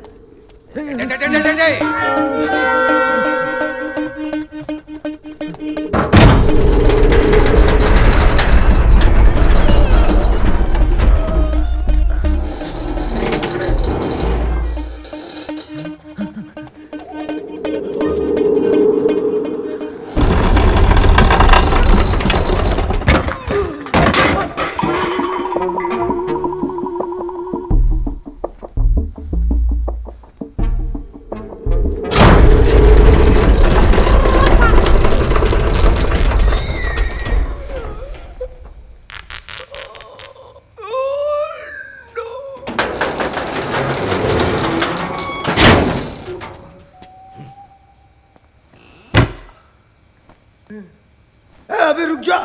रुक जा,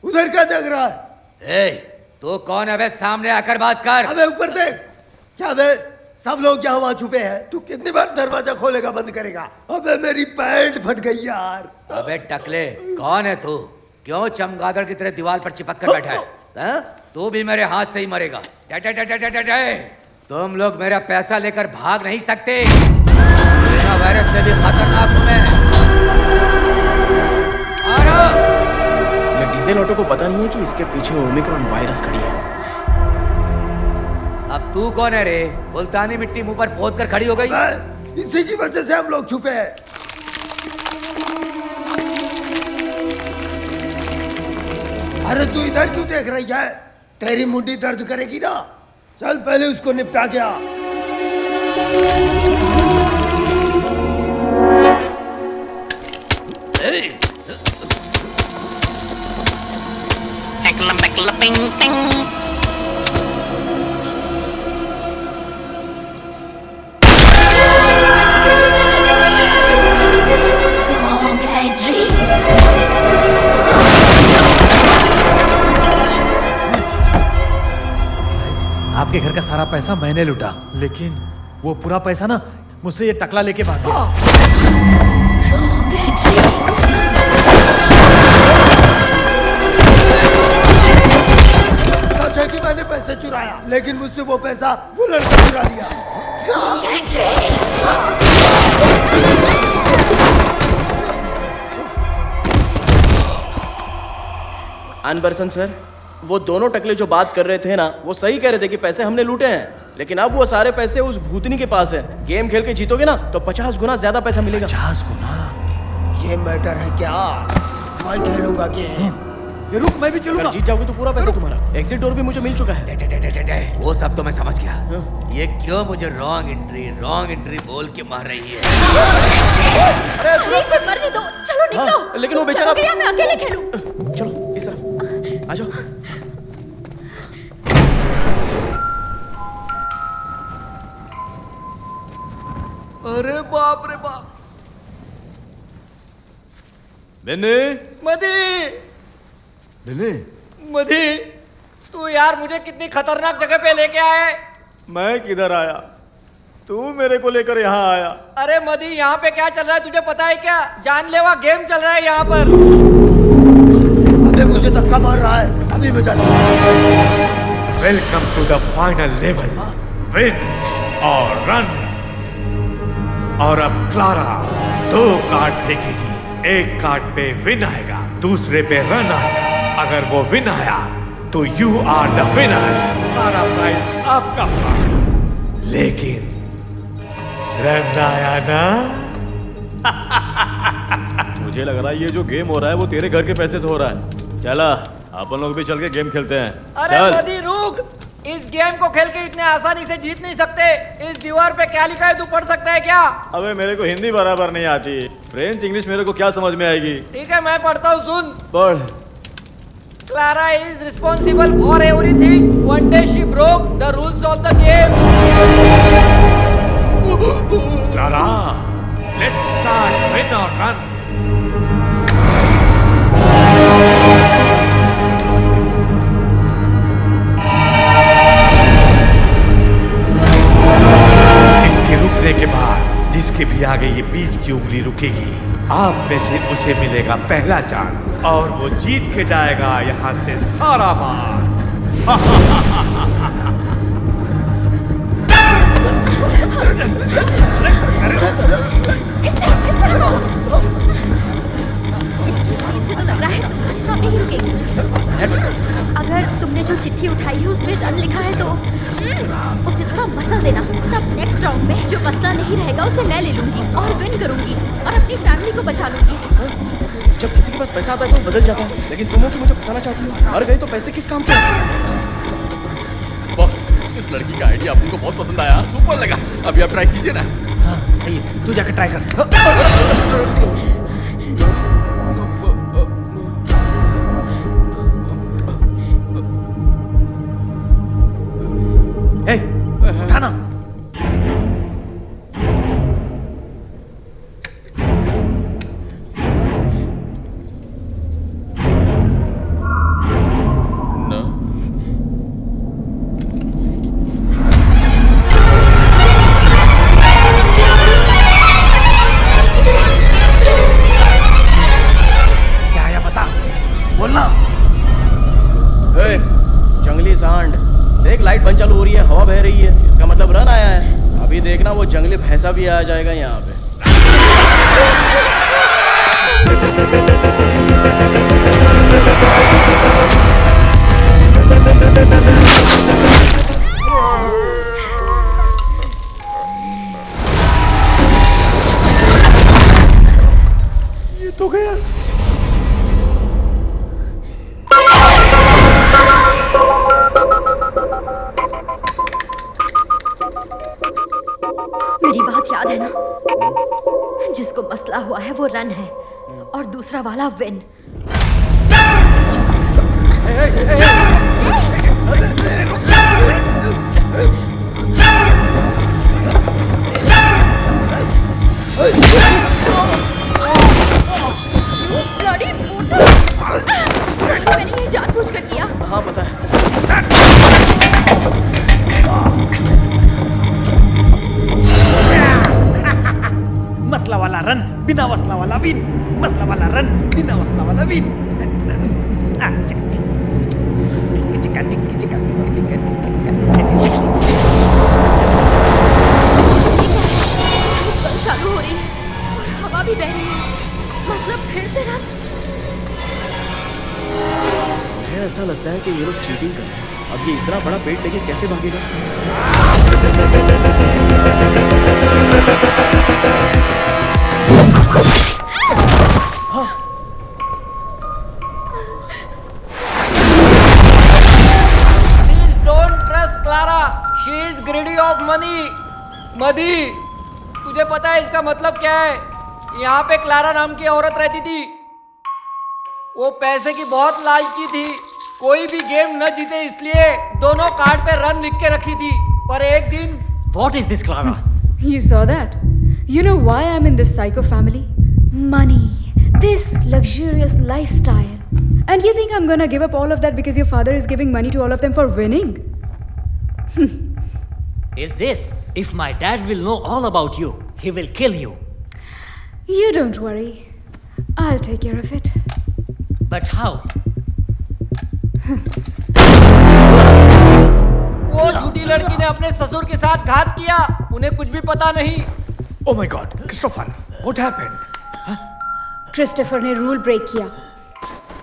उधर क्या देख रहा है? तो कौन है बे? सामने आकर बात कर। अबे ऊपर देख। क्या बे, सब लोग यहाँ वहाँ छुपे हैं, तू कितनी बार दरवाजा खोलेगा बंद करेगा? अबे मेरी पैंट फट गई यार। अबे टकले, कौन है तू? क्यों चमगादड़ की तरह दीवार पर चिपक कर बैठा है? तू भी मेरे हाथ से ही मरेगा। तुम लोग मेरा पैसा लेकर भाग नहीं सकते। कोरोना वायरस से भी खतरनाक हूं मैं। ये डीजल ऑटो को पता नहीं है कि इसके पीछे ओमिक्रॉन वायरस खड़ी है। अब तू कौन है रे? मुल्तानी मिट्टी मुंह पर पोत कर खड़ी हो गई। इसी की वजह से हम लोग छुपे हैं। अरे तू इधर क्यों देख रही है? तेरी मुंडी दर्द करेगी ना। चल पहले उसको निपटा के आ। आपके घर का सारा पैसा मैंने लूटा, लेकिन वो पूरा पैसा ना मुझसे ये टकला लेके भाग गया। सच है कि मैंने पैसे चुराया, लेकिन मुझसे वो पैसा वो लड़का चुरा लिया। एंडरसन सर, वो दोनों टकले जो बात कर रहे थे ना, वो सही कह रहे थे कि पैसे हमने लूटे हैं, लेकिन अब वो सारे पैसे उस भूतनी के पास है। गेम खेल के जीतोगे ना तो 50 गुना ज्यादा पैसा मिलेगा। 50 गुना? ये मैटर है क्या? मैं खेलूंगा गेम। रुक, मैं भी चलूंगा। जीत जाओगे तो पूरा पैसा तुम्हारा। एग्जिट डोर भी मुझे मिल चुका है। वो सब तो मैं समझ गया। ये क्यों मुझे रॉन्ग एंट्री बोल के मार रही है? अरे इसे मरने दो, चलो निकलो। लेकिन वो बेचारा, मैं अकेले खेलूं। चलो इस तरफ आ जाओ। अरे बाप रे बाप। मधी, तू यार मुझे कितनी खतरनाक जगह पे लेके आया है। मैं किधर आया? तू मेरे को लेकर यहाँ आया। अरे मधी, यहाँ पे क्या चल रहा है तुझे पता है क्या? जानलेवा गेम चल रहा है यहाँ पर। अबे मुझे धक्का मार रहा है, अभी बचा। Welcome to the final level, win और रन। और अब क्लारा 2 कार्ड फेंकेगी। एक कार्ड पे विन आएगा, दूसरे पे रन आएगा। अगर वो विन आया तो यू आर द विनर, सारा प्राइज आपका। लेकिन रन आया ना? मुझे लग रहा है ये जो गेम हो रहा है वो तेरे घर के पैसे से हो रहा है। चला, अपन लोग भी चल के गेम खेलते हैं। अरे मधी रुक, इस गेम को खेल के इतने आसानी से जीत नहीं सकते। इस दीवार पे क्या लिखा है तू पढ़ सकता है क्या? अबे मेरे को हिंदी बराबर नहीं आती, फ्रेंच इंग्लिश मेरे को क्या समझ में आएगी। ठीक है मैं पढ़ता हूँ, सुन। पढ़। Clara is responsible for everything. One day she broke the rules of the game. Clara, let's start win or run. इसके रुकने के बाद जिसके भी आगे ये बीच की उंगली रुकेगी, आप में से उसे मिलेगा पहला चांस और वो जीत के जाएगा यहाँ से सारा माल। अगर तुमने जो चिट्ठी उठाई है उसमें रन लिखा है तो उसे थोड़ा मसल देना, तब नेक्स्ट राउंड में जो मसला नहीं रहेगा उसे मैं ले लूंगी और विन करूंगी और अपनी फैमिली को बचा लूंगी। जब किसी के पास पैसा आता है तो बदल जाता है, लेकिन तुम मुझे फंसाना चाहती हो। हार गई तो पैसे किस काम के? बॉस, इस लड़की का आइडिया आपको बहुत पसंद आया, सुपर लगा। अभी आप ट्राई कीजिए ना। हाँ सही है, तू जाकर ट्राई कर। उठाना। देखना वो जंगली भैंसा भी आ जाएगा यहाँ पे। ये तो गया। मेरी बात याद है ना? जिसको मसला हुआ है वो रन है और दूसरा वाला विन। मैंने ये जानबूझकर किया। हाँ पता है। मसला वाला रन, बिना मसला वाला विन। मसला वाला रन, बिना मसला वाला विन। चालू हो रही और हवा भी बह रही है, मतलब फिर से रन। मुझे ऐसा लगता है कि ये लोग चीटिंग कर रहे हैं। अब ये इतना बड़ा पेट लेके कैसे भागेगा? Please don't trust Clara. She is greedy of money. मदी, तुझे पता है इसका मतलब क्या है? यहाँ पे क्लारा नाम की औरत रहती थी। वो पैसे की बहुत लालची थी। कोई भी गेम न जीते इसलिए दोनों कार्ड पे रन लिख के रखी थी। पर एक दिन What is this, Clara? You saw that? You know why I'm in this psycho family? Money. This luxurious lifestyle. And you think I'm gonna give up all of that because your father is giving money to all of them for winning? Is this? If my dad will know all about you, he will kill you. You don't worry. I'll take care of it. But how? वो झूठी लड़की ने अपने ससुर के साथ घात किया। उन्हें कुछ भी पता नहीं। Oh my God, Christopher, what happened? Christopher ने रूल ब्रेक किया।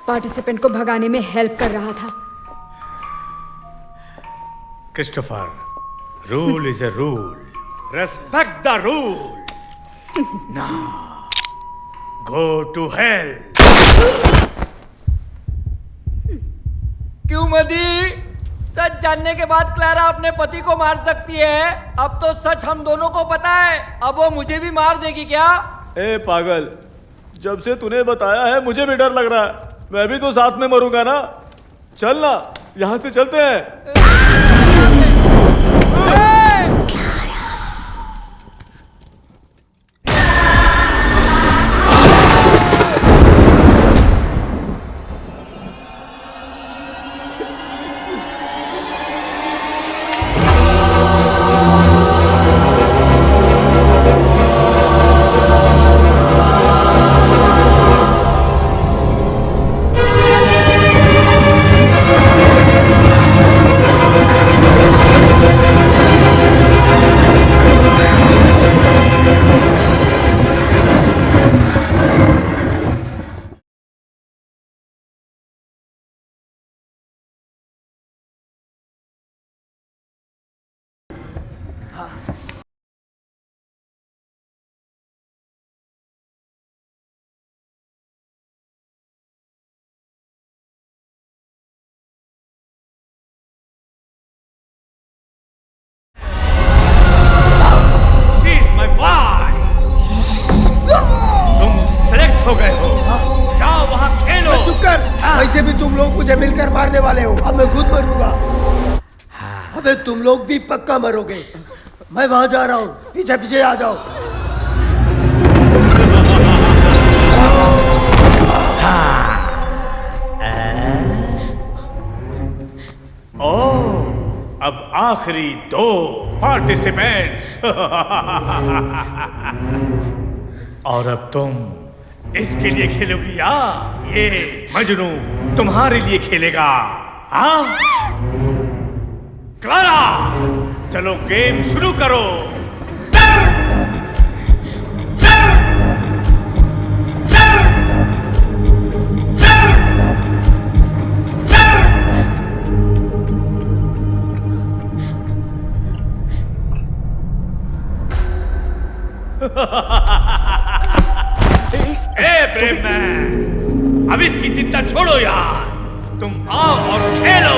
पार्टिसिपेंट को भगाने में हेल्प कर रहा था। Christopher, rule is a rule. Respect the rule. Now, go to hell. क्यों मदी? सच जानने के बाद क्लारा अपने पति को मार सकती है। अब तो सच हम दोनों को पता है। अब वो मुझे भी मार देगी क्या? ए पागल, जब से तूने बताया है मुझे भी डर लग रहा है। मैं भी तो साथ में मरूंगा ना। चल ना, यहाँ से चलते हैं। वैसे भी तुम लोग मुझे मिलकर मारने वाले हो। अब मैं खुद मरूंगा। अबे तुम लोग भी पक्का मरोगे। मैं वहां जा रहा हूँ, पीछे पीछे आ जाओ। अब आखिरी दो पार्टिसिपेंट्स और अब तुम इसके लिए खेलोगी या ये मजनू तुम्हारे लिए खेलेगा? हाँ क्लारा, चलो गेम शुरू करो। ए प्रेम मैन, अब इसकी चिंता छोड़ो यार, तुम आओ और खेलो।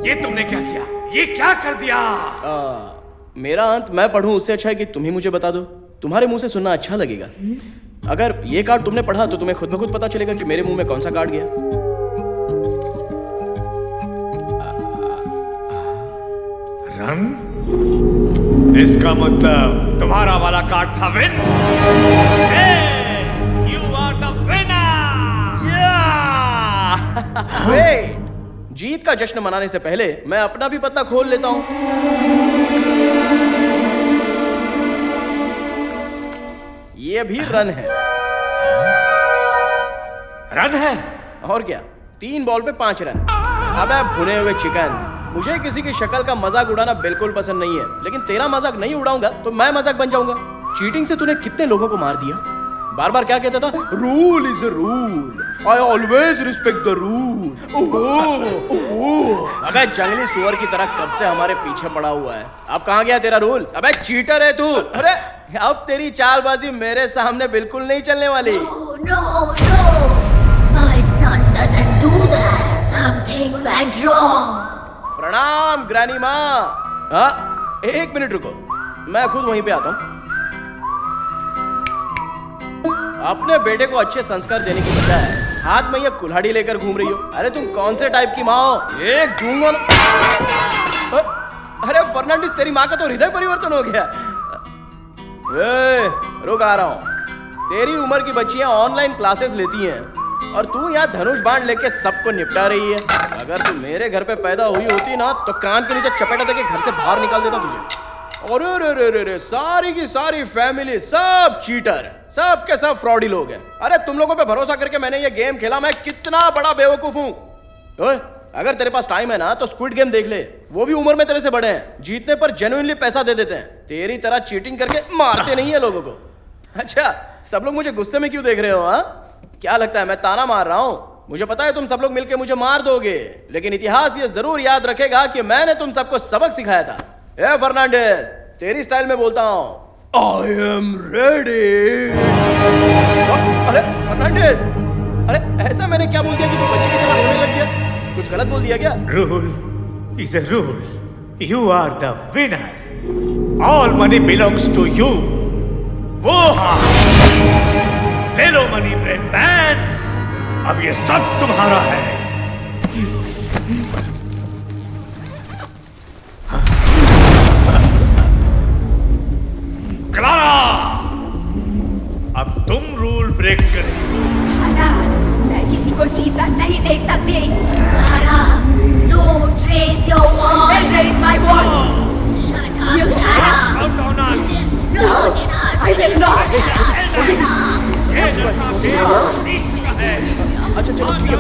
ये तुमने क्या किया? ये क्या कर दिया? मेरा अंत मैं पढ़ूं उससे अच्छा है कि तुम ही मुझे बता दो। तुम्हारे मुंह से सुनना अच्छा लगेगा। अगर ये कार्ड तुमने पढ़ा तो तुम्हें खुद ब खुद पता चलेगा कि मेरे मुंह में कौन सा कार्ड गया। रन? इसका मतलब तुम्हारा वाला कार्ड था win? You are the winner! Wait! जीत का जश्न मनाने से पहले मैं अपना भी पत्ता खोल लेता हूं। ये भी रन है। रन है? और क्या, 3 बॉल पे 5 रन। अबे भुने हुए चिकन, मुझे किसी की शक्ल का मजाक उड़ाना बिल्कुल पसंद नहीं है, लेकिन तेरा मजाक नहीं उड़ाऊंगा तो मैं मजाक बन जाऊंगा। चीटिंग से तूने कितने लोगों को मार दिया? बार बार क्या कहता था? Rule is a rule, I always respect the rule. अबे जंगली सुअर की तरह कब से हमारे पीछे पड़ा हुआ है, अब कहाँ गया तेरा रूल? अबे चीटर है तू। अरे अब तेरी चालबाजी मेरे सामने बिल्कुल नहीं चलने वाली। My son doesn't do that. Something went wrong. प्रणाम ग्रैनी माँ। हाँ, 1 मिनट रुको, मैं खुद वहीं पे आता हूँ। अपने बेटे को अच्छे संस्कार देने की बजाय हाथ में ये कुल्हाड़ी लेकर घूम रही हो। अरे तुम कौन से टाइप की माँ हो? एक दूंगा। अरे फर्नांडिस, तेरी माँ का तो हृदय परिवर्तन हो गया। रुक आ रहा हूँ। तेरी उम्र की बच्चियां ऑनलाइन क्लासेस लेती हैं और तू यहाँ धनुष बाण लेके सबको निपटा रही है। अगर तू मेरे घर पे पैदा हुई होती ना तो कान के नीचे चपेटा देके घर से बाहर निकाल देता तुझे। और रे सारी की सारी फैमिली सब चीटर, सब के सब फ्रॉडी लोग हैं। अरे तुम लोगों पे भरोसा करके मैंने ये गेम खेला, मैं कितना बड़ा बेवकूफ हूँ। अगर तेरे पास टाइम है ना तो स्क्विड गेम देख ले, वो भी उम्र में तेरे से बड़े हैं, जीतने पर जेन्युइनली पैसा दे देते हैं। तेरी तरह चीटिंग करके मारते नहीं है लोगों को। अच्छा, सब लोग मुझे गुस्से में क्यों देख रहे हो? हाँ, क्या लगता है मैं ताना मार रहा हूँ? मुझे पता है तुम सब लोग मिलकर मुझे मार दोगे, लेकिन इतिहास ये जरूर याद रखेगा कि मैंने तुम सबको सबक सिखाया था। ए फर्नांडिस, तेरी स्टाइल में बोलता हूँ, आई एम रेडी। अरे फर्नांडिस, अरे ऐसा मैंने क्या बोल दिया कि तू बच्चे की तरह रोने लग गया? कुछ गलत बोल दिया क्या? Rule is a rule, you are the winner, all money belongs to you. वो ले लो मनी ब्रेड मैन, अब ये सब तुम्हारा है। क्लारा, अब तुम रूल ब्रेक करेगी। मैं किसी को जीता नहीं देख सकती। Clara, don't raise your voice. Then raise my voice. Shut up. You shut up. Shout on us. This is not enough. I will not. ये जैसा खेल बीच का है। अच्छा चलो ठीक है।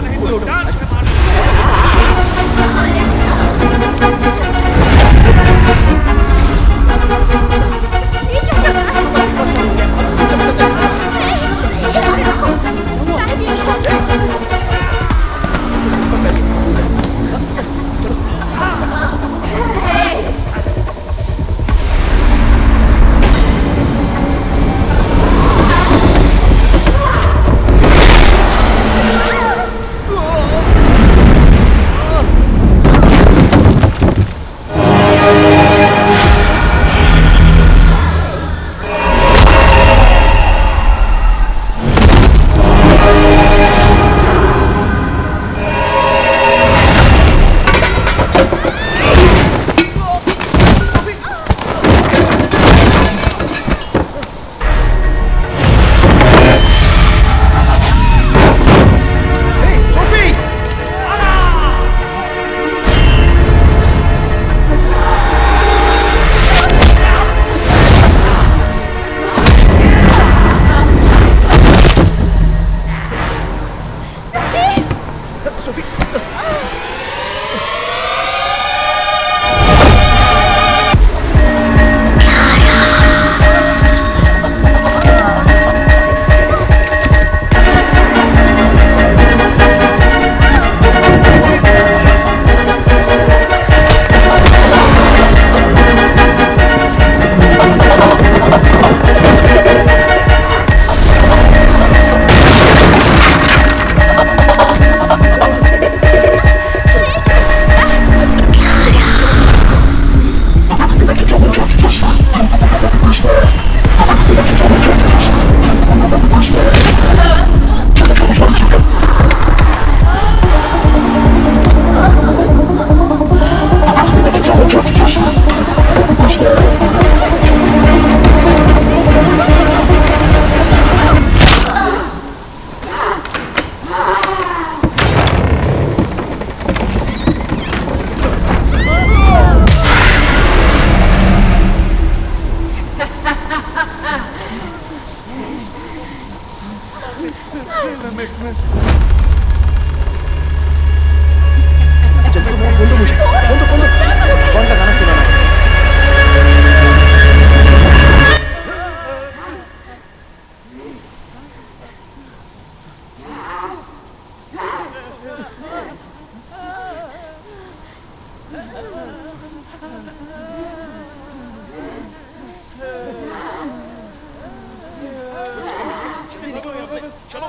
चलो।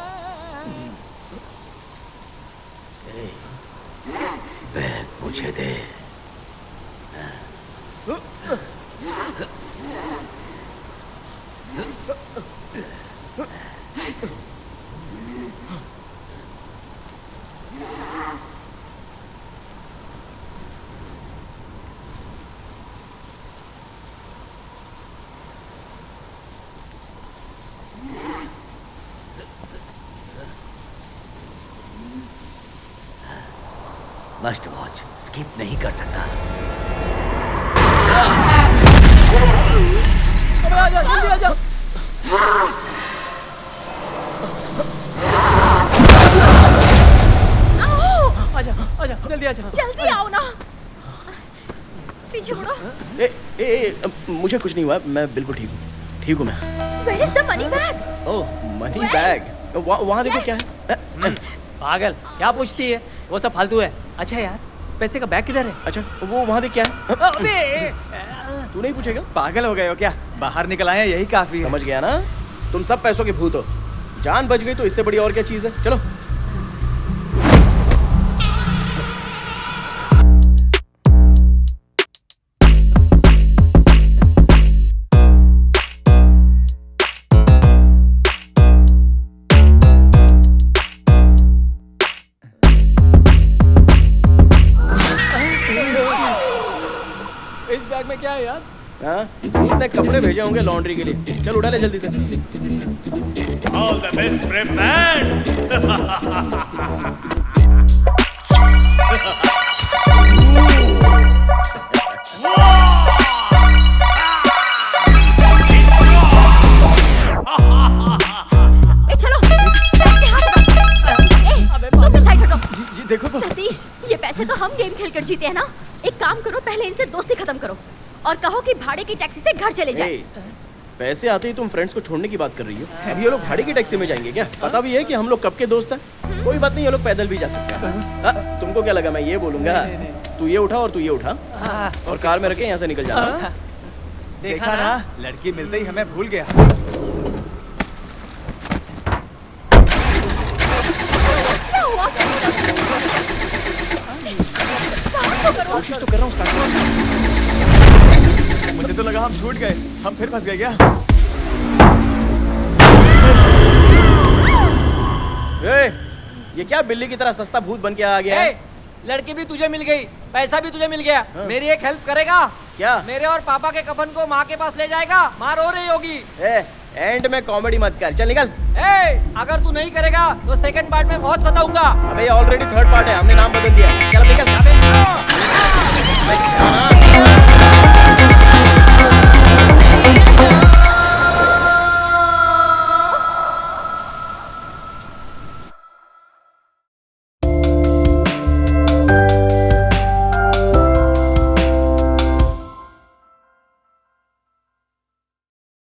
बैग मुझे दे। मस्ट वॉच स्किप नहीं कर सकता। अरे आजा, जल्दी आजा। आजा, आजा, जल्दी आजा। जल्दी आओ ना। पीछे मुड़ो। मुझे कुछ नहीं हुआ, मैं बिल्कुल ठीक हूँ मैं। Where is the money bag? Oh, money bag. वहाँ देखो क्या है। पागल, क्या पूछती है? वो सब फालतू है। अच्छा यार, पैसे का बैग किधर है? अच्छा, वो वहाँ देख क्या है? अबे! तू नहीं पूछेगा? पागल हो गए हो क्या? बाहर निकल आए यही काफी है। समझ गया ना? तुम सब पैसों के भूत हो। जान बच गई तो इससे बड़ी और क्या चीज है? चलो। इस बैग में क्या है यार? हाँ, इतने कपड़े भेजे होंगे लॉन्ड्री के लिए। चल उठा ले जल्दी से। All the best brave man. चलो, तुम भी साइड हटो। जी देखो तो। सतीश, ये पैसे तो हम गेम खेलकर जीते हैं ना। एक काम करो, पहले इनसे दोस्ती खत्म करो और कहो कि भाड़े की टैक्सी से घर चले जाए। पैसे आते ही तुम फ्रेंड्स को छोड़ने की बात कर रही हो। अब ये लोग भाड़े की टैक्सी में जाएंगे क्या? पता भी है कि हम लोग कब के दोस्त हैं। कोई बात नहीं, ये लोग पैदल भी जा सकते हैं। तुमको क्या लगा मैं ये बोलूंगा? तू ये उठा और तू ये उठा और कार में रखे यहाँ से निकल जाना। देखा ना, लड़की मिलते ही हमें भूल गया। क्या हुआ? कोशिश तो कर रहा हूँ। मुझे तो लगा हम छूट गए, हम फिर फंस गए क्या? ये क्या बिल्ली की तरह सस्ता भूत बन के आ गया है? लड़की भी तुझे मिल गई, पैसा भी तुझे मिल गया। मेरी एक हेल्प करेगा क्या? मेरे और पापा के कफन को माँ के पास ले जाएगा। माँ रो रही होगी। एंड में कॉमेडी मत कर, चल निकल। अगर तू नहीं करेगा तो सेकंड पार्ट में बहुत सताऊंगा। अबे ऑलरेडी थर्ड पार्ट है, हमने नाम बदल दिया। चल निकल।